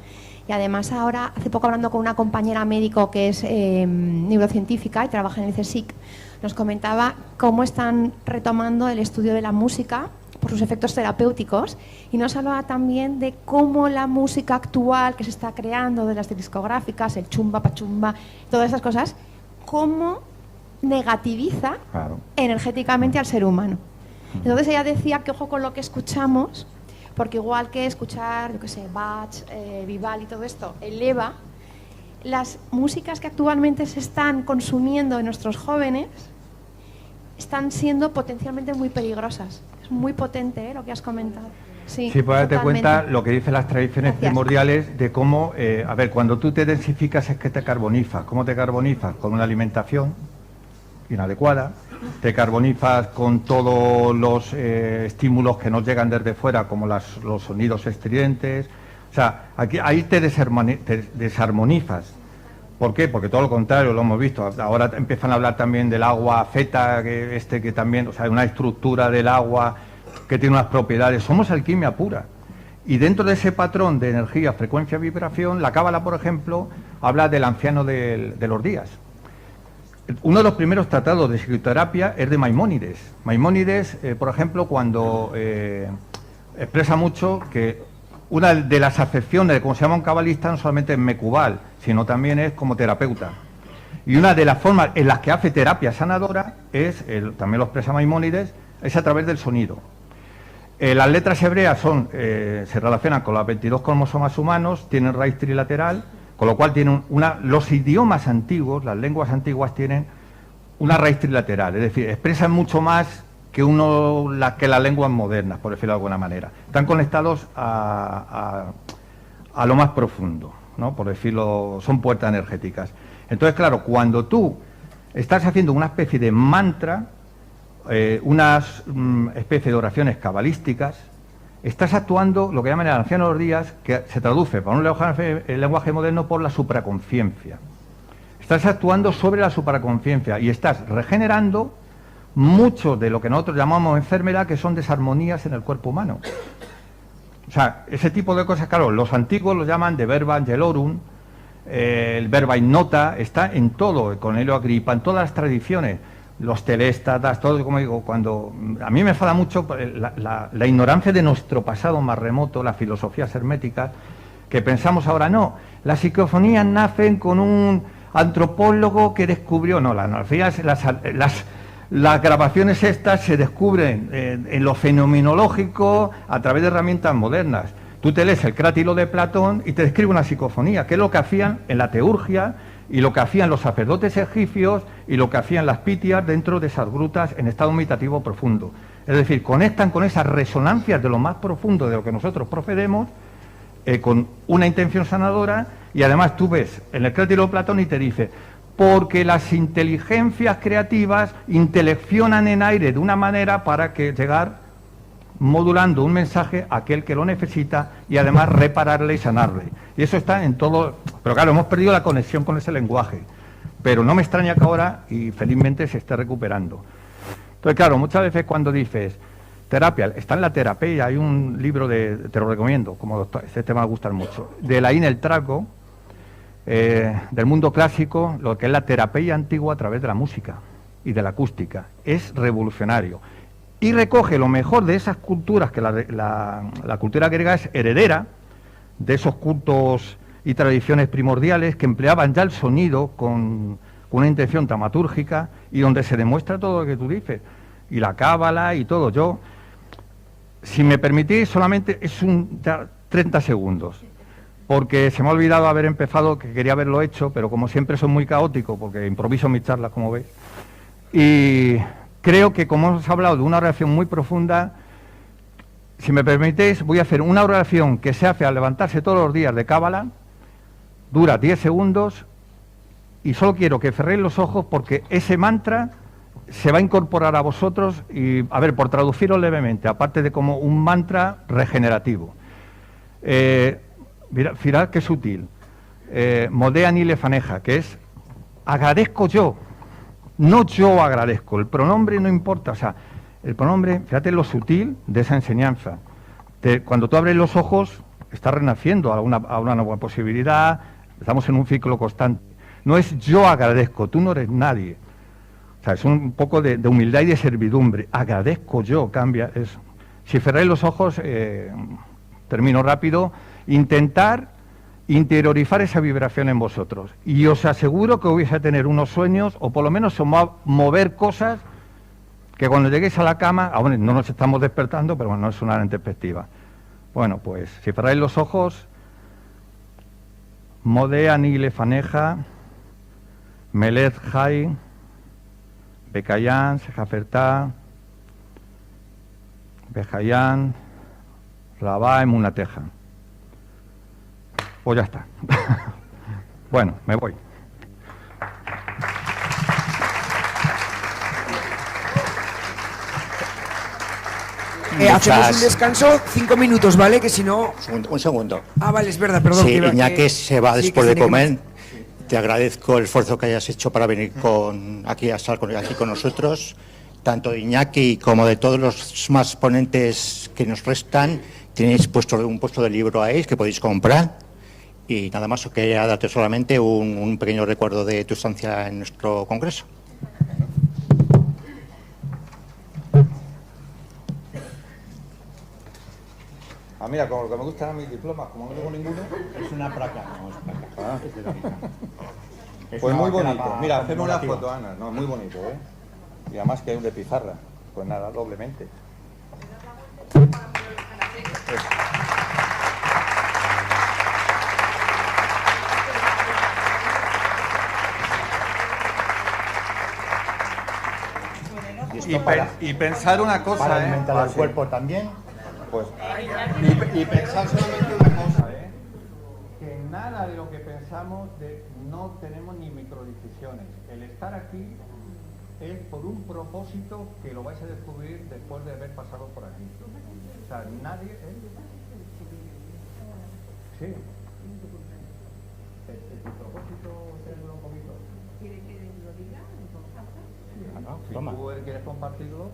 Y además ahora, hace poco hablando con una compañera médico que es neurocientífica y trabaja en el CSIC, nos comentaba cómo están retomando el estudio de la música por sus efectos terapéuticos, y nos hablaba también de cómo la música actual que se está creando, de las discográficas, el chumba, pachumba, todas esas cosas, cómo negativiza energéticamente al ser humano. Entonces ella decía que ojo con lo que escuchamos, porque igual que escuchar, yo qué sé, Bach, Vivaldi y todo esto, eleva, las músicas que actualmente se están consumiendo en nuestros jóvenes están siendo potencialmente muy peligrosas. Es muy potente, lo que has comentado. Sí, pues date totalmente. cuenta lo que dicen las tradiciones primordiales de cómo, a ver, cuando tú te densificas es que te carbonizas. ¿Cómo te carbonizas? Con una alimentación inadecuada, te carbonizas con todos los estímulos que nos llegan desde fuera, como los sonidos estridentes. O sea, ahí te desarmonizas. ¿Por qué? Porque todo lo contrario, lo hemos visto. Ahora empiezan a hablar también del agua zeta, que también, o sea, una estructura del agua que tiene unas propiedades. Somos alquimia pura. Y dentro de ese patrón de energía, frecuencia, vibración, la cábala, por ejemplo, habla del anciano de los días. Uno de los primeros tratados de psicoterapia es de Maimónides. Maimónides, por ejemplo, cuando expresa mucho que una de las acepciones de cómo se llama un cabalista no solamente es mecubal, sino también es como terapeuta. Y una de las formas en las que hace terapia sanadora es, también lo expresa Maimónides, es a través del sonido. Las letras hebreas se relacionan con los 22 cromosomas humanos, tienen raíz trilateral, con lo cual tienen los idiomas antiguos, las lenguas antiguas tienen una raíz trilateral, es decir, expresan mucho más que las lenguas modernas, por decirlo de alguna manera. Están conectados a lo más profundo, ¿no? Por decirlo, son puertas energéticas. Entonces, claro, cuando tú estás haciendo una especie de mantra, una especie de oraciones cabalísticas, estás actuando lo que llaman el anciano de los días, que se traduce para un lenguaje moderno por la supraconciencia. Estás actuando sobre la supraconciencia y estás regenerando mucho de lo que nosotros llamamos enfermedad, que son desarmonías en el cuerpo humano. O sea, ese tipo de cosas, claro, los antiguos lo llaman de verba angelorum, el verba ignota, está en todo, con Helio Agripa, en todas las tradiciones, los teléstas, todo, como digo, cuando a mí me enfada mucho la ignorancia de nuestro pasado más remoto, las filosofías herméticas, que pensamos ahora, no, las psicofonías nacen con antropólogo que descubrió, no, la etnografía es las grabaciones estas se descubren en lo fenomenológico a través de herramientas modernas. Tú te lees el Crátilo de Platón y te describe una psicofonía, que es lo que hacían en la teurgia y lo que hacían los sacerdotes egipcios y lo que hacían las pitias dentro de esas grutas en estado meditativo profundo. Es decir, conectan con esas resonancias de lo más profundo de lo que nosotros procedemos, con una intención sanadora, y además tú ves en el Crátilo de Platón y te dice, porque las inteligencias creativas inteleccionan en aire de una manera para que llegar modulando un mensaje a aquel que lo necesita y además repararle y sanarle. Y eso está en todo, pero claro, hemos perdido la conexión con ese lenguaje, pero no me extraña que ahora, y felizmente, se esté recuperando. Entonces, claro, muchas veces cuando dices terapia, está en la terapia, hay un libro, te lo recomiendo, como doctor, este tema me gusta mucho, de Laín el Trago, del mundo clásico, lo que es la terapia antigua a través de la música y de la acústica. Es revolucionario. Y recoge lo mejor de esas culturas, que la cultura griega es heredera de esos cultos y tradiciones primordiales que empleaban ya el sonido con una intención dramatúrgica y donde se demuestra todo lo que tú dices, y la cábala y todo. Yo, si me permitís, solamente es 30 segundos, porque se me ha olvidado haber empezado, que quería haberlo hecho, pero como siempre soy muy caótico, porque improviso mis charlas, como veis, y creo que como hemos hablado de una oración muy profunda, si me permitéis, voy a hacer una oración que se hace al levantarse todos los días de cábala, dura 10 segundos, y solo quiero que cerréis los ojos porque ese mantra se va a incorporar a vosotros y, a ver, por traducirlo levemente, aparte de como un mantra regenerativo. Mirad qué sutil. Modea ni le faneja, que es agradezco yo. No yo agradezco, el pronombre no importa, o sea, el pronombre, fíjate lo sutil de esa enseñanza. Cuando tú abres los ojos, estás renaciendo a una nueva posibilidad, estamos en un ciclo constante. No es yo agradezco, tú no eres nadie. O sea, es un poco de humildad y de servidumbre. Agradezco yo, cambia eso. Si cerráis los ojos, termino rápido, intentar interiorizar esa vibración en vosotros. Y os aseguro que vais a tener unos sueños, o por lo menos mover cosas que cuando lleguéis a la cama, aún no nos estamos despertando, pero bueno, no es una gran perspectiva. Bueno, pues si cerráis los ojos, Modea Nile Faneja, Melez Jai, Becayán, Sejafertá, Bejayán, Rabá, Emunateja. Pues ya está. Bueno, me voy. Hacemos un descanso, 5 minutos, ¿vale? Que si no... Un segundo. Ah, vale, es verdad, perdón. Sí, Iñaki se va después de comer. Que... Te agradezco el esfuerzo que hayas hecho para venir aquí a estar aquí con nosotros. Tanto de Iñaki como de todos los más ponentes que nos restan, tenéis un puesto de libro ahí que podéis comprar. Y nada más, quería darte solamente un pequeño recuerdo de tu estancia en nuestro congreso. Ah, mira, como lo que me gustan a mis diplomas, como no tengo ninguno... Es una placa, no es placa. Ah. Es de lámina. Pues muy bonito. Mira, hacemos una foto, Ana. No, muy bonito, ¿eh? Y además que hay un de pizarra. Pues nada, doblemente. Y pensar una cosa, para alimentar el cuerpo también. Pues, y pensar solamente una cosa, que nada de lo que pensamos no tenemos ni microdecisiones. El estar aquí es por un propósito que lo vais a descubrir después de haber pasado por aquí. O sea, nadie... Sí. ¿Tu propósito te dura un poquito? ¿Quiere que lo diga? Si tú quieres compartirlo...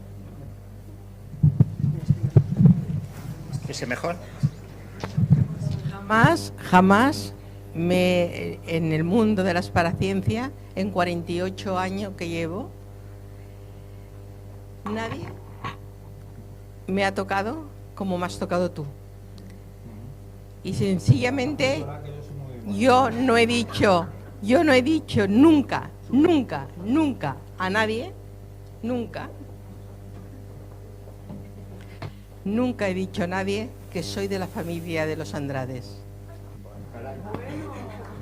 ¿Ese mejor? Jamás en el mundo de la paraciencia, en 48 años que llevo, nadie me ha tocado como me has tocado tú. Y sencillamente yo no he dicho Yo no he dicho nunca, nunca, nunca a nadie, nunca he dicho a nadie que soy de la familia de los Andrades.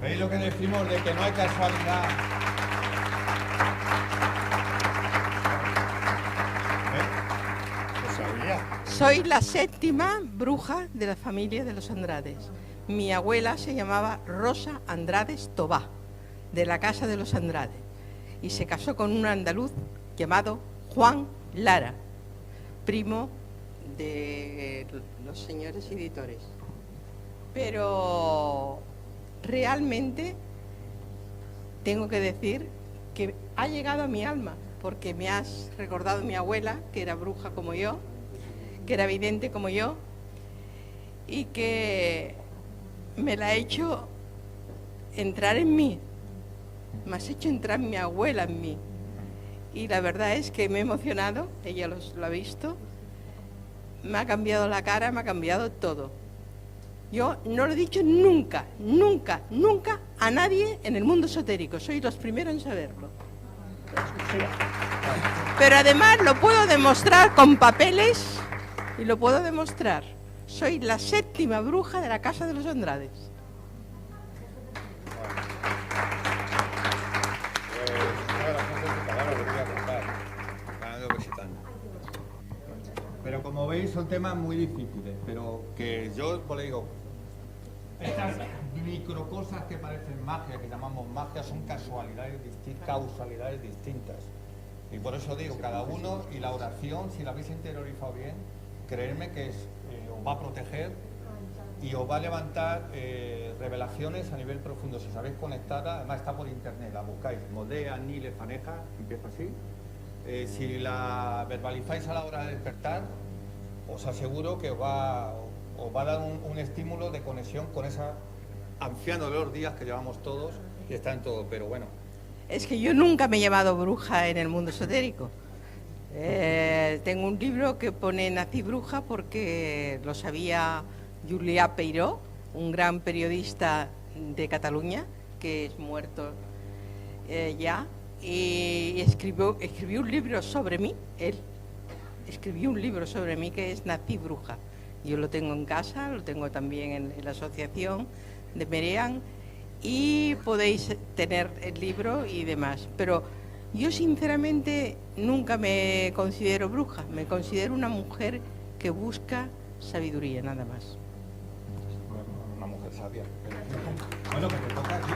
¿Veis lo que decimos de que no hay casualidad? Soy la séptima bruja de la familia de los Andrades. Mi abuela se llamaba Rosa Andrades Tobá, de la casa de los Andrades, y se casó con un andaluz llamado Juan Lara, primo de los señores editores. Pero realmente tengo que decir que ha llegado a mi alma, porque me has recordado a mi abuela, que era bruja como yo, que era vidente como yo, y que me la ha hecho entrar en mí. Me has hecho entrar mi abuela en mí. Y la verdad es que me he emocionado, ella lo ha visto, me ha cambiado la cara, me ha cambiado todo. Yo no lo he dicho nunca, nunca, nunca a nadie en el mundo esotérico. Soy los primeros en saberlo. Pero además lo puedo demostrar con papeles y lo puedo demostrar. Soy la séptima bruja de la casa de los Andrades. Pero como veis son temas muy difíciles, pero que yo os digo, estas microcosas que parecen magia, que llamamos magia, son causalidades distintas. Y por eso digo, cada uno, y la oración, si la habéis interiorizado bien, creedme que os va a proteger y os va a levantar revelaciones a nivel profundo. Si sabéis conectarla, además está por internet, la buscáis, Modea Nile Faneja, empieza así. Si la verbalizáis a la hora de despertar, os aseguro que os va a dar un estímulo de conexión con esa anciano de los días que llevamos todos y está en todo, pero bueno. Es que yo nunca me he llamado bruja en el mundo esotérico. Tengo un libro que pone nací bruja porque lo sabía Julià Peiró, un gran periodista de Cataluña, que es muerto ya, y escribió un libro sobre mí, él escribió un libro sobre mí que es Nací bruja. Yo lo tengo en casa, lo tengo también en la asociación de Merean y podéis tener el libro y demás. Pero yo sinceramente nunca me considero bruja, me considero una mujer que busca sabiduría, nada más. Una mujer sabia. Bueno, que te toca aquí.